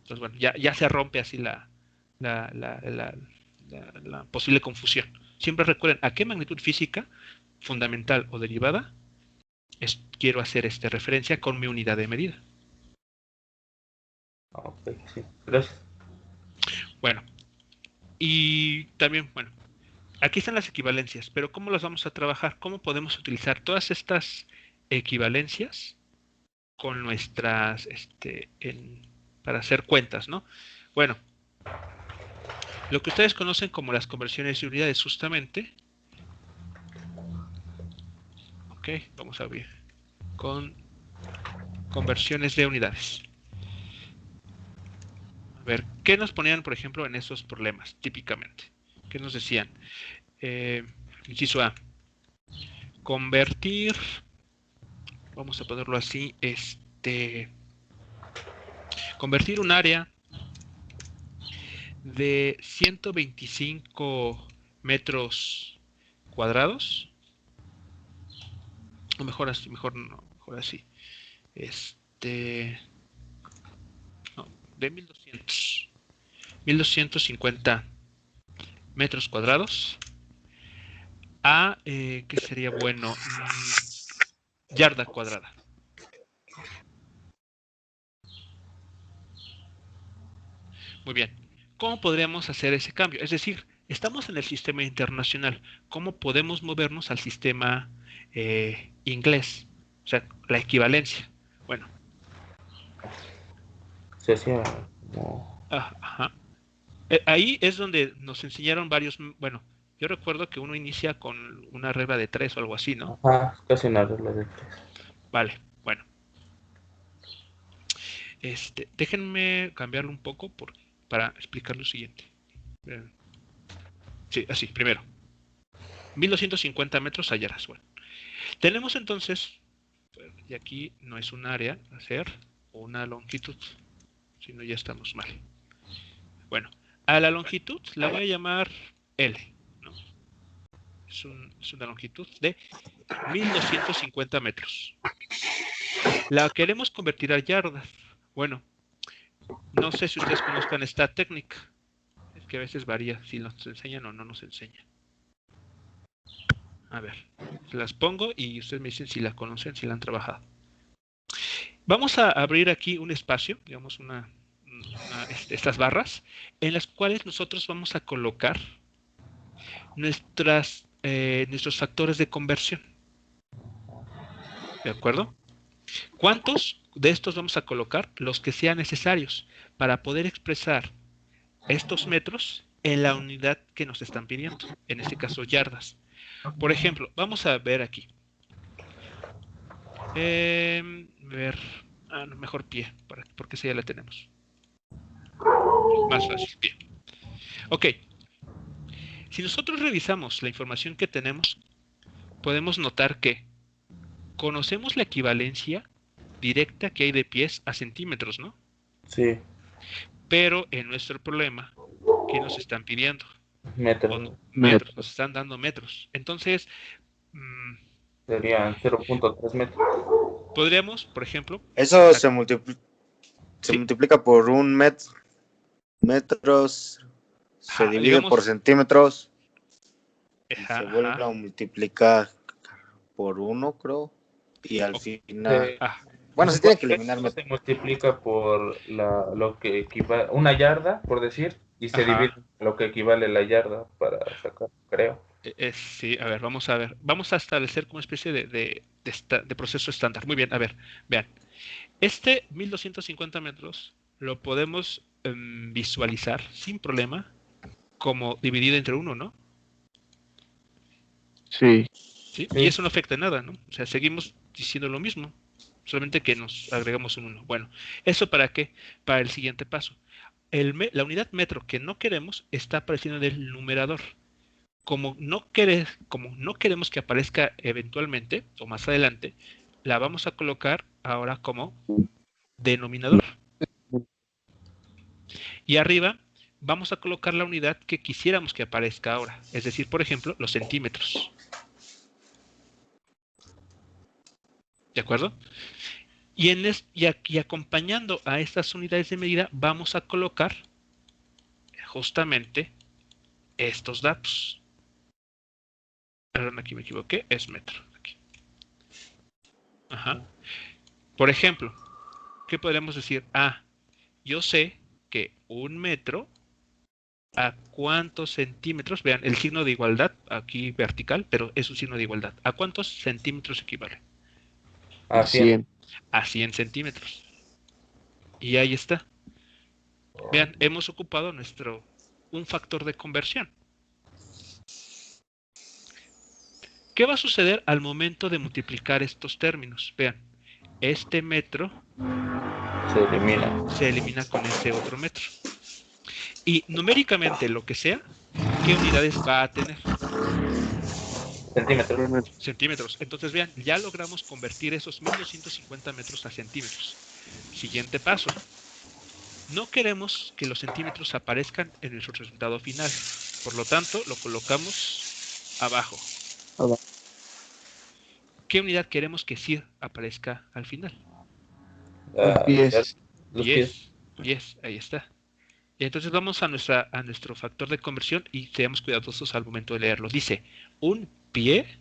Entonces, bueno, ya se rompe así la posible confusión. Siempre recuerden a qué magnitud física, fundamental o derivada, quiero hacer referencia con mi unidad de medida. Ok, sí. Gracias. Bueno, y también, bueno, aquí están las equivalencias, pero ¿cómo las vamos a trabajar? ¿Cómo podemos utilizar todas estas equivalencias con nuestras, para hacer cuentas, ¿no? Bueno, lo que ustedes conocen como las conversiones de unidades, justamente. Ok, vamos a ver. Con conversiones de unidades. A ver, ¿qué nos ponían, por ejemplo, en esos problemas, típicamente? ¿Qué nos decían? Inciso A. Convertir, vamos a ponerlo así, convertir un área de 125 metros cuadrados, o mejor así, mejor así, no, de 1250 metros cuadrados a, ¿qué sería bueno? Yarda cuadrada. Muy bien. ¿Cómo podríamos hacer ese cambio? Es decir, estamos en el sistema internacional. ¿Cómo podemos movernos al sistema inglés? O sea, la equivalencia. Bueno. Se hacía como... Ajá. Ahí es donde nos enseñaron varios, bueno, yo recuerdo que uno inicia con una regla de 3 o algo así, ¿no? Casi una regla de 3. Vale, bueno. Déjenme cambiarlo un poco para explicar lo siguiente. Sí, así, primero. 1250 metros a yardas. Bueno, tenemos entonces, y aquí no es un área a hacer, o una longitud, sino ya estamos mal. Bueno, a la longitud la voy a llamar L, ¿no? Es una longitud de 1250 metros. La queremos convertir a yardas. Bueno, no sé si ustedes conozcan esta técnica. Es que a veces varía si nos enseñan o no nos enseñan. A ver, se las pongo y ustedes me dicen si la conocen, si la han trabajado. Vamos a abrir aquí un espacio, digamos estas barras, en las cuales nosotros vamos a colocar nuestros factores de conversión. ¿De acuerdo? ¿Cuántos de estos vamos a colocar? Los que sean necesarios para poder expresar estos metros en la unidad que nos están pidiendo, en este caso yardas. Por ejemplo, vamos a ver aquí. No, mejor pie, porque esa ya la tenemos. Más fácil, pie. Ok. Si nosotros revisamos la información que tenemos, podemos notar que conocemos la equivalencia directa que hay de pies a centímetros, ¿no? Sí. Pero en nuestro problema, ¿qué nos están pidiendo? Metros. Metros, nos están dando metros. Entonces, serían 0.3 metros. Podríamos, por ejemplo... Eso se multiplica por un metro. Metros se divide digamos, por centímetros. Ajá, se vuelve a multiplicar por 1, creo. Y al final... Bueno, se tiene que eliminar metros. Se multiplica por lo que equivale una yarda, por decir, y se divide lo que equivale la yarda para sacar, creo. Sí, a ver. Vamos a establecer como una especie de proceso estándar. Muy bien, a ver, vean. Este 1250 metros lo podemos visualizar sin problema como dividido entre 1, ¿no? Sí. ¿Sí? Y eso no afecta en nada, ¿no? O sea, seguimos diciendo lo mismo, solamente que nos agregamos un 1. Bueno, ¿eso para qué? Para el siguiente paso. La unidad metro que no queremos está apareciendo en el numerador. Como no queremos que aparezca eventualmente o más adelante, la vamos a colocar ahora como denominador. Y arriba vamos a colocar la unidad que quisiéramos que aparezca ahora. Es decir, por ejemplo, los centímetros. ¿De acuerdo? Y acompañando a estas unidades de medida vamos a colocar justamente estos datos. Perdón, aquí me equivoqué, es metro. Aquí. Ajá. Por ejemplo, ¿qué podríamos decir? Yo sé que 1 metro a cuántos centímetros, vean, el signo de igualdad aquí vertical, pero es un signo de igualdad. ¿A cuántos centímetros equivale? A 100. A 100 centímetros. Y ahí está. Vean, hemos ocupado un factor de conversión. ¿Qué va a suceder al momento de multiplicar estos términos? Vean, este metro se elimina con este otro metro. Y numéricamente, lo que sea, ¿qué unidades va a tener? Centímetros. Entonces, vean, ya logramos convertir esos 1250 metros a centímetros. Siguiente paso. No queremos que los centímetros aparezcan en el resultado final. Por lo tanto, lo colocamos abajo. ¿Qué unidad queremos que sí aparezca al final? Pies. Los pies. 10, ahí está. Y entonces vamos a nuestro factor de conversión y seamos cuidadosos al momento de leerlo. Dice, un pie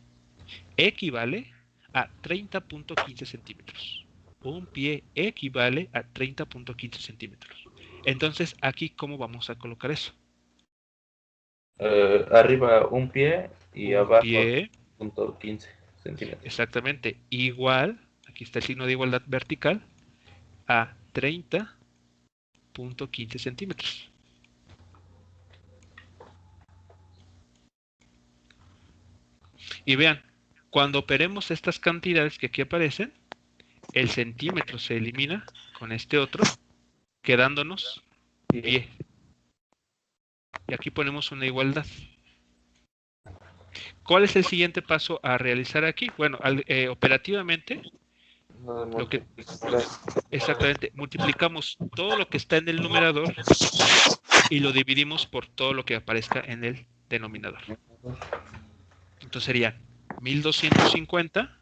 equivale a 30.15 centímetros. Un pie equivale a 30.15 centímetros. Entonces, aquí, ¿cómo vamos a colocar eso? Arriba un pie y abajo pie, .15 centímetros. Exactamente. Igual, aquí está el signo de igualdad vertical, a 30.15 centímetros. Y vean, cuando operemos estas cantidades que aquí aparecen, el centímetro se elimina con este otro, quedándonos pie. Y aquí ponemos una igualdad. ¿Cuál es el siguiente paso a realizar aquí? Bueno, operativamente, exactamente, multiplicamos todo lo que está en el numerador y lo dividimos por todo lo que aparezca en el denominador. Entonces serían 1250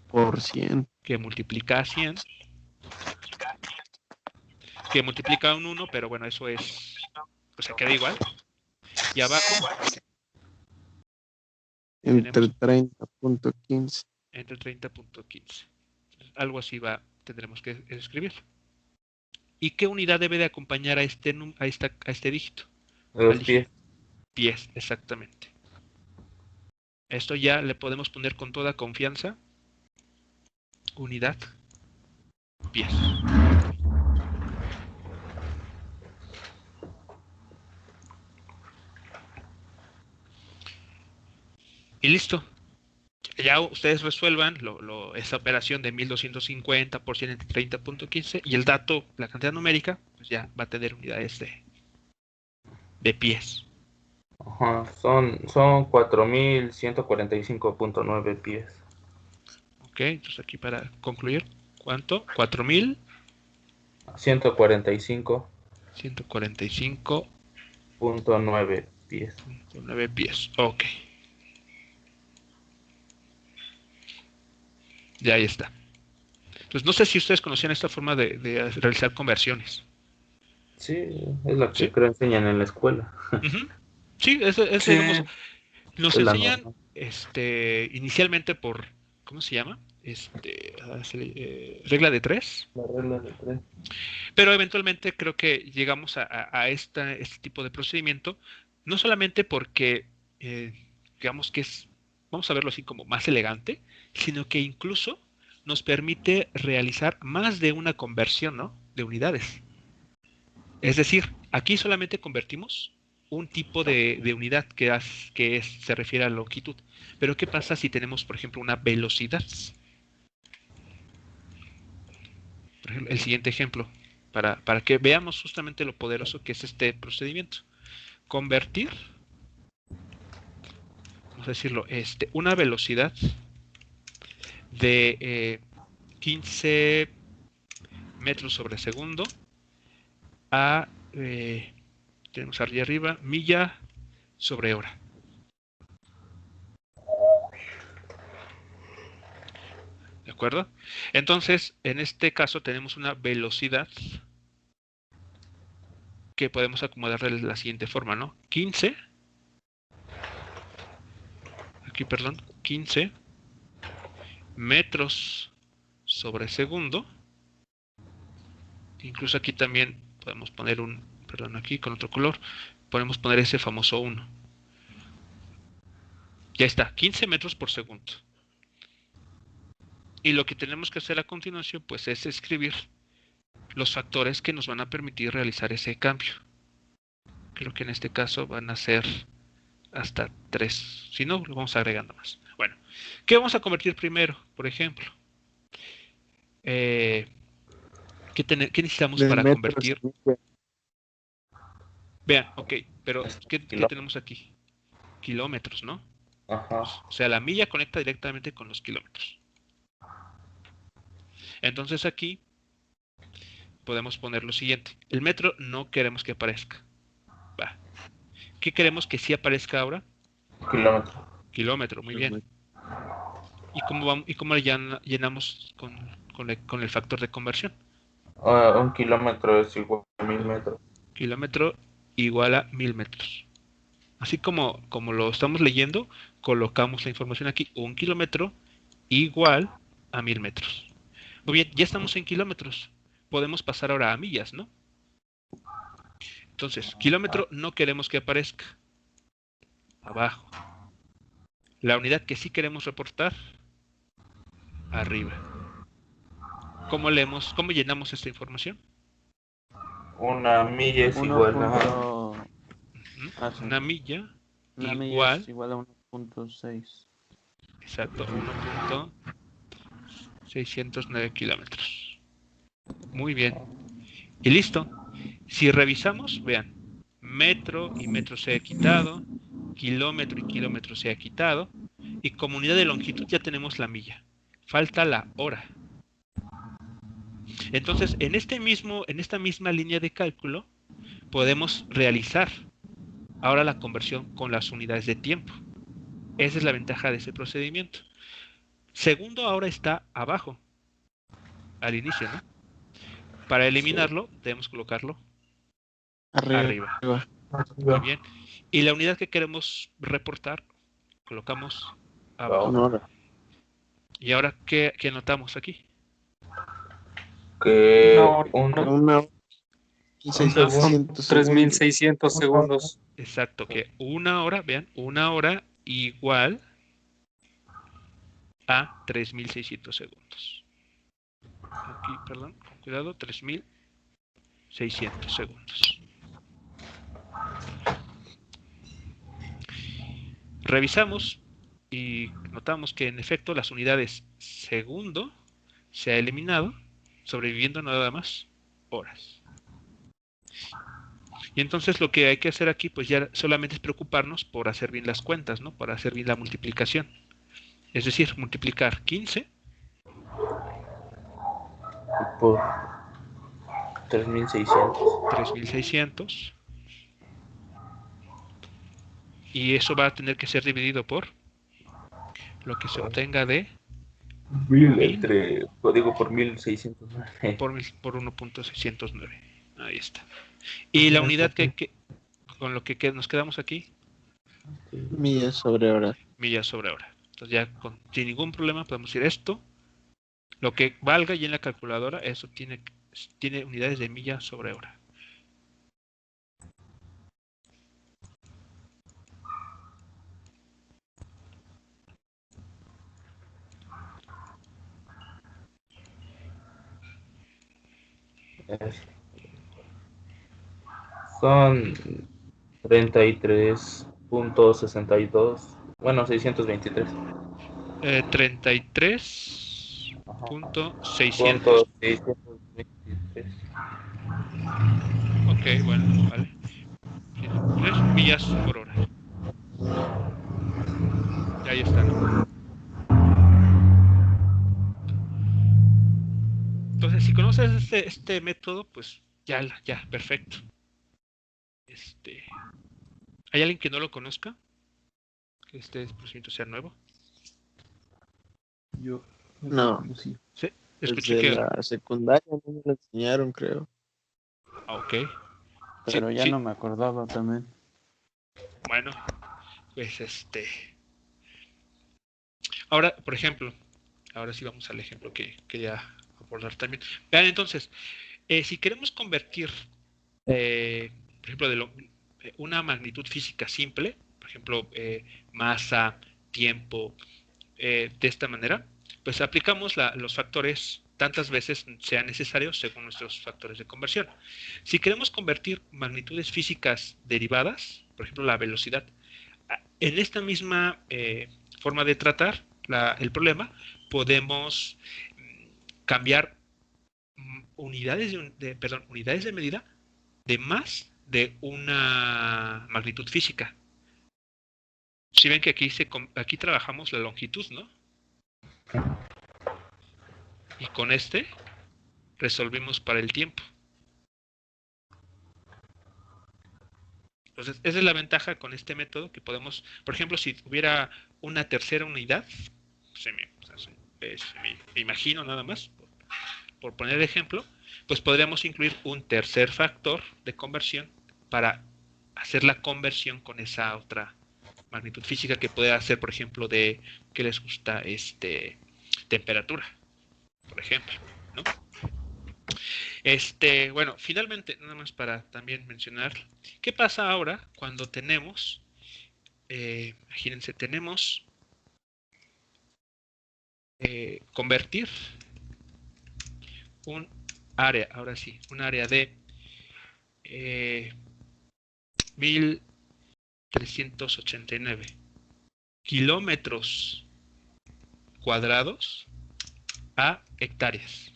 por 100. Que multiplica a 100. Que multiplica a un 1, pero bueno, eso es... O sea, queda igual. Y abajo... Entre 30.15. Entre 30.15. Algo así tendremos que escribir. ¿Y qué unidad debe de acompañar a este dígito? Los pies. Pies, exactamente. Esto ya le podemos poner con toda confianza. Unidad. Pies. Y listo. Ya ustedes resuelvan esa operación de 1250 por 100 entre 30.15 y el dato, la cantidad numérica, pues ya va a tener unidades de pies. Ajá, son 4.145.9 pies. Ok, entonces aquí para concluir, ¿cuánto? 4.000 145. 145.9 pies. 9 pies, ok. Ya ahí está. Entonces no sé si ustedes conocían esta forma de realizar conversiones. Sí, es la que creo enseñan en la escuela. Sí, digamos, nos enseñan inicialmente por, ¿cómo se llama? Regla de 3. La regla de 3. Pero eventualmente creo que llegamos a este tipo de procedimiento No solamente porque, digamos que es, vamos a verlo así como más elegante, sino que incluso nos permite realizar más de una conversión, ¿no? De unidades. Es decir, aquí solamente convertimos un tipo de unidad se refiere a longitud. Pero ¿qué pasa si tenemos, por ejemplo, una velocidad? Por ejemplo, el siguiente ejemplo, para que veamos justamente lo poderoso que es este procedimiento. Convertir, vamos a decirlo, una velocidad de 15 metros sobre segundo a, tenemos arriba, milla sobre hora. ¿De acuerdo? Entonces, en este caso tenemos una velocidad que podemos acomodar de la siguiente forma, ¿no? 15 metros sobre segundo. Incluso aquí también podemos poner aquí con otro color, podemos poner ese famoso 1. Ya está, 15 metros por segundo. Y lo que tenemos que hacer a continuación, pues, es escribir los factores que nos van a permitir realizar ese cambio. Creo que en este caso van a ser hasta 3. Si no, lo vamos agregando más. Bueno, ¿qué vamos a convertir primero? Por ejemplo, ¿qué necesitamos para convertir? Vean, ok, pero ¿qué tenemos aquí? Kilómetros, ¿no? Ajá. O sea, la milla conecta directamente con los kilómetros. Entonces aquí podemos poner lo siguiente. El metro no queremos que aparezca. Va. ¿Qué queremos que sí aparezca ahora? Kilómetro. Kilómetro, muy bien. ¿Y cómo llenamos con el factor de conversión? 1 kilómetro es igual a 1000 metros. Kilómetro igual a 1000 metros. Así como lo estamos leyendo, colocamos la información aquí. 1 kilómetro igual a 1000 metros. Muy bien, ya estamos en kilómetros. Podemos pasar ahora a millas, ¿no? Entonces, kilómetro no queremos que aparezca. Abajo. La unidad que sí queremos reportar, arriba. ¿Cómo llenamos esta información? Una milla es igual a... Una milla es igual a 1.6. Exacto, 1.609 kilómetros. Muy bien. Y listo. Si revisamos, vean, metro y metro se ha quitado, kilómetro y kilómetro se ha quitado, y como unidad de longitud ya tenemos la milla. Falta la hora. Entonces, en esta misma línea de cálculo, podemos realizar ahora la conversión con las unidades de tiempo. Esa es la ventaja de ese procedimiento. Segundo ahora está abajo, al inicio, ¿no? Para eliminarlo, debemos colocarlo arriba. Muy bien. Y la unidad que queremos reportar, colocamos abajo. ¿Y ahora qué notamos aquí? Que 3600 segundos. Exacto, que una hora, vean, una hora igual a 3600 segundos. Aquí, perdón, con cuidado, 3600 segundos. Revisamos y notamos que en efecto las unidades segundo se ha eliminado, sobreviviendo nada más horas. Y entonces lo que hay que hacer aquí pues ya solamente es preocuparnos por hacer bien las cuentas, ¿no? Para hacer bien la multiplicación. Es decir, multiplicar 15 por 3600. Y eso va a tener que ser dividido por lo que se obtenga de por 1609. Por 1.609. Ahí está. Y la unidad con lo que nos quedamos aquí, millas sobre hora. Millas sobre hora. Entonces ya sin ningún problema podemos decir esto, lo que valga y en la calculadora, eso tiene unidades de millas sobre hora. Son 33.62. Bueno, 623. 33.600. Ok, bueno, vale. 3 millas por hora. Y ahí está, ¿no? Entonces, si conoces este método, pues ya, perfecto. ¿Hay alguien que no lo conozca? Que este procedimiento sea nuevo. Yo no. Sí, escuché Desde que la secundaria no me lo enseñaron, creo. Ok. Pero ya no me acordaba también. Bueno, pues ahora, por ejemplo, ahora sí vamos al ejemplo que quería abordar también. Vean, entonces, si queremos convertir, por ejemplo, una magnitud física simple, por ejemplo, masa, tiempo, de esta manera, pues aplicamos los factores tantas veces sea necesario según nuestros factores de conversión. Si queremos convertir magnitudes físicas derivadas, por ejemplo, la velocidad, en esta misma forma de tratar el problema, podemos cambiar unidades de medida de más de una magnitud física. Si ven que aquí trabajamos la longitud, ¿no? Y con resolvimos para el tiempo. Entonces, esa es la ventaja con este método, que podemos, por ejemplo, si hubiera una tercera unidad, me imagino nada más, por poner ejemplo, pues podríamos incluir un tercer factor de conversión para hacer la conversión con esa otra magnitud física que puede ser, por ejemplo, de que les gusta temperatura, por ejemplo, ¿no? Bueno, finalmente, nada más para también mencionar, ¿qué pasa ahora cuando tenemos, imagínense, tenemos convertir un área, ahora sí, un área de 1389 kilómetros cuadrados a hectáreas?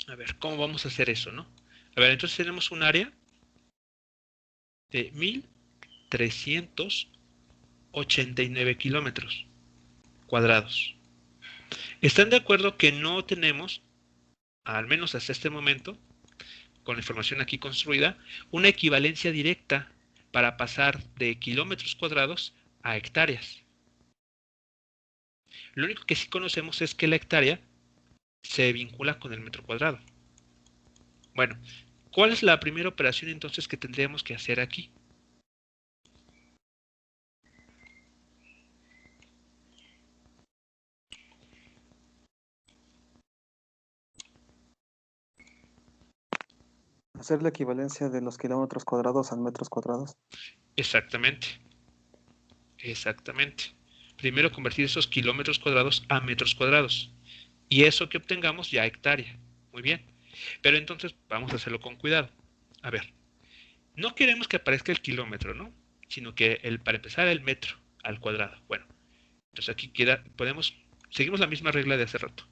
A ver, ¿cómo vamos a hacer eso, no? A ver, entonces tenemos un área de 1389 kilómetros cuadrados. ¿Están de acuerdo que no tenemos, al menos hasta este momento, con la información aquí construida, una equivalencia directa para pasar de kilómetros cuadrados a hectáreas? Lo único que sí conocemos es que la hectárea se vincula con el metro cuadrado. Bueno, ¿cuál es la primera operación entonces que tendríamos que hacer aquí? Hacer la equivalencia de los kilómetros cuadrados a metros cuadrados. Exactamente. Exactamente. Primero convertir esos kilómetros cuadrados a metros cuadrados. Y eso que obtengamos ya hectárea. Muy bien. Pero entonces vamos a hacerlo con cuidado. A ver, no queremos que aparezca el kilómetro, ¿no? Sino que para empezar el metro al cuadrado. Bueno, entonces aquí seguimos la misma regla de hace rato.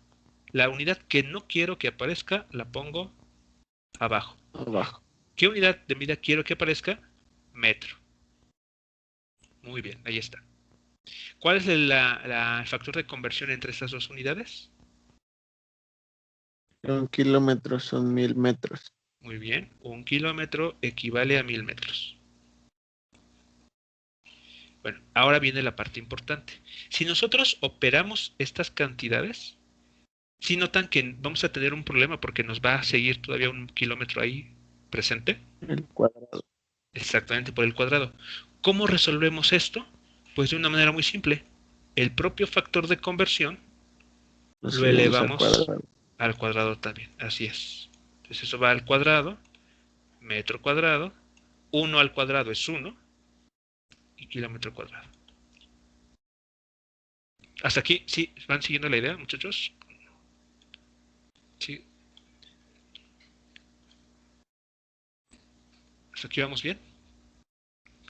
La unidad que no quiero que aparezca la pongo abajo. ¿Qué unidad de medida quiero que aparezca? Metro. Muy bien, ahí está. ¿Cuál es el factor de conversión entre estas dos unidades? Un kilómetro son 1000 metros. Muy bien, 1 kilómetro equivale a 1000 metros. Bueno, ahora viene la parte importante. Si nosotros operamos estas cantidades, ¿sí notan que vamos a tener un problema porque nos va a seguir todavía 1 kilómetro ahí presente? El cuadrado. Exactamente, por el cuadrado. ¿Cómo resolvemos esto? Pues de una manera muy simple. El propio factor de conversión lo elevamos al cuadrado también. Así es. Entonces eso va al cuadrado, metro cuadrado, 1 al cuadrado es 1 y kilómetro cuadrado. Hasta aquí, ¿sí? ¿Van siguiendo la idea, muchachos? Sí. ¿Hasta aquí vamos bien?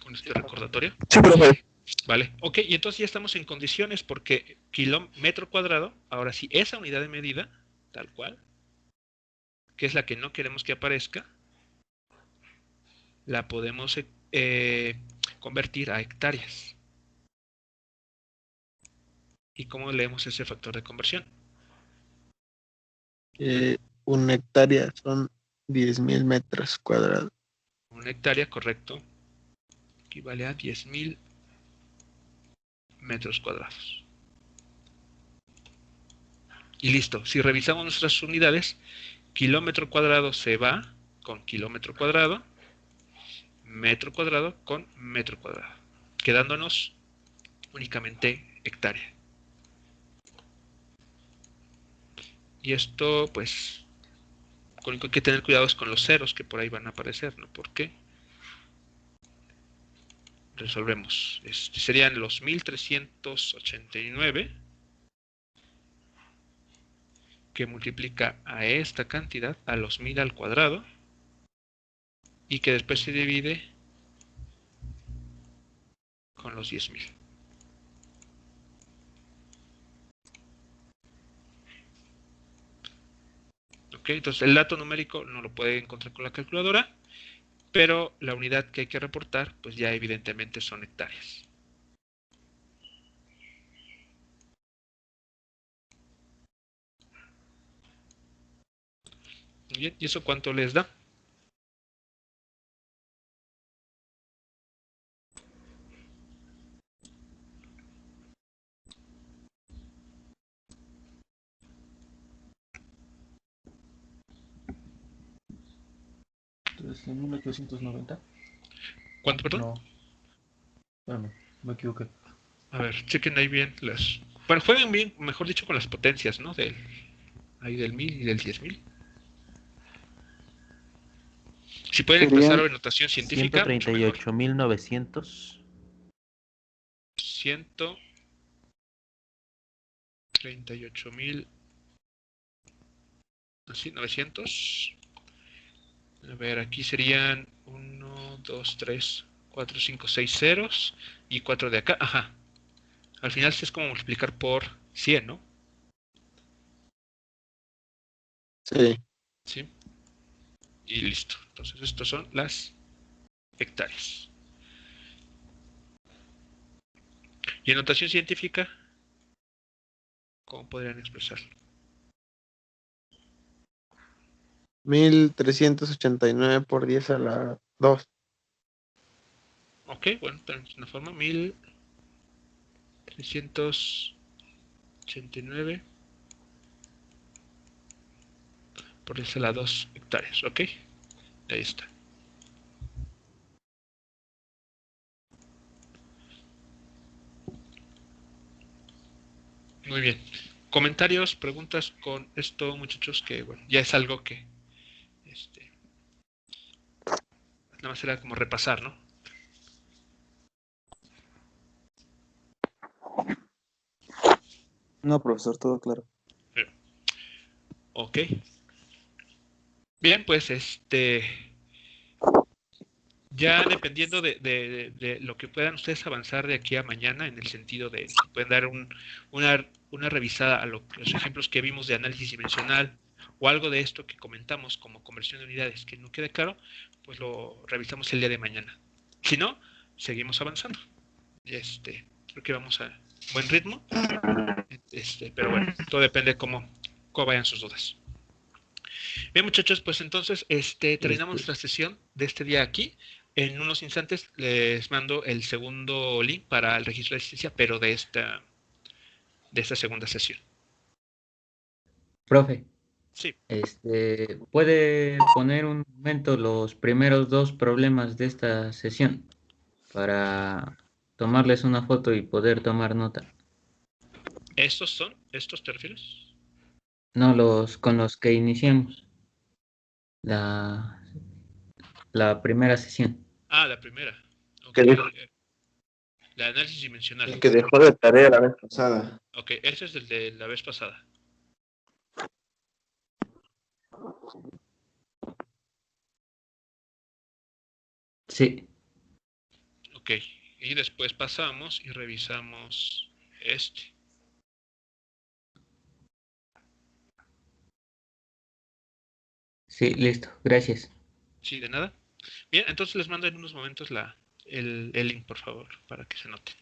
Con este recordatorio. Sí, profe. Vale, ok, y entonces ya estamos en condiciones porque kilómetro cuadrado, ahora sí, esa unidad de medida, tal cual, que es la que no queremos que aparezca, la podemos convertir a hectáreas. ¿Y cómo leemos ese factor de conversión? Una hectárea son 10.000 metros cuadrados. Una hectárea, correcto, equivale a 10.000 metros cuadrados. Y listo, si revisamos nuestras unidades, kilómetro cuadrado se va con kilómetro cuadrado, metro cuadrado con metro cuadrado, quedándonos únicamente hectárea. Y esto, pues, con lo que hay que tener cuidado es con los ceros que por ahí van a aparecer, ¿no? ¿Por qué? Resolvemos. Serían los 1389 que multiplica a esta cantidad, a los 1000 al cuadrado, y que después se divide con los 10.000. Ok, entonces el dato numérico no lo puede encontrar con la calculadora, pero la unidad que hay que reportar, pues ya evidentemente son hectáreas. Muy bien, ¿y eso cuánto les da? Entonces, en 1890. ¿Cuánto, perdón? No. Espérame, me equivoqué. A ver, chequen ahí bien las... Bueno, jueguen bien, mejor dicho, con las potencias, ¿no? Ahí del 1000 y del 10.000. Si pueden expresar en notación científica, 138.900. 138.000. Así, 900. A ver, aquí serían 1, 2, 3, 4, 5, 6 ceros y 4 de acá. Ajá. Al final sí es como multiplicar por 100, ¿no? Sí. Sí. Y listo. Entonces, estos son las hectáreas. Y en notación científica, ¿cómo podrían expresarlo? 1389 por 10 a la 2. Ok, bueno, tenemos una forma 1389 por 10 a la 2 hectáreas, ok. Ahí está. Muy bien. Comentarios, preguntas con esto, muchachos, que bueno, ya es algo que nada más era como repasar, ¿no? No, profesor, todo claro. Ok. Bien, pues ya dependiendo de lo que puedan ustedes avanzar de aquí a mañana, en el sentido de si pueden dar una revisada a los ejemplos que vimos de análisis dimensional o algo de esto que comentamos como conversión de unidades que no quede claro, pues lo revisamos el día de mañana. Si no, seguimos avanzando. Creo que vamos a buen ritmo. Pero bueno, todo depende de cómo vayan sus dudas. Bien, muchachos, pues entonces terminamos nuestra sesión de este día aquí. En unos instantes les mando el segundo link para el registro de asistencia, pero de esta segunda sesión. Profe. Sí. ¿Puede poner un momento los primeros dos problemas de esta sesión para tomarles una foto y poder tomar nota? ¿Estos te refieres? No, con los que iniciamos la primera sesión. Ah, la primera. Que Okay. dijo. La de análisis dimensional. El que dejó de tarea la vez pasada. Ok, ese es el de la vez pasada. Sí. Ok, y después pasamos y revisamos este. Sí, listo. Gracias. Sí, de nada. Bien, entonces les mando en unos momentos el link, por favor, para que se noten.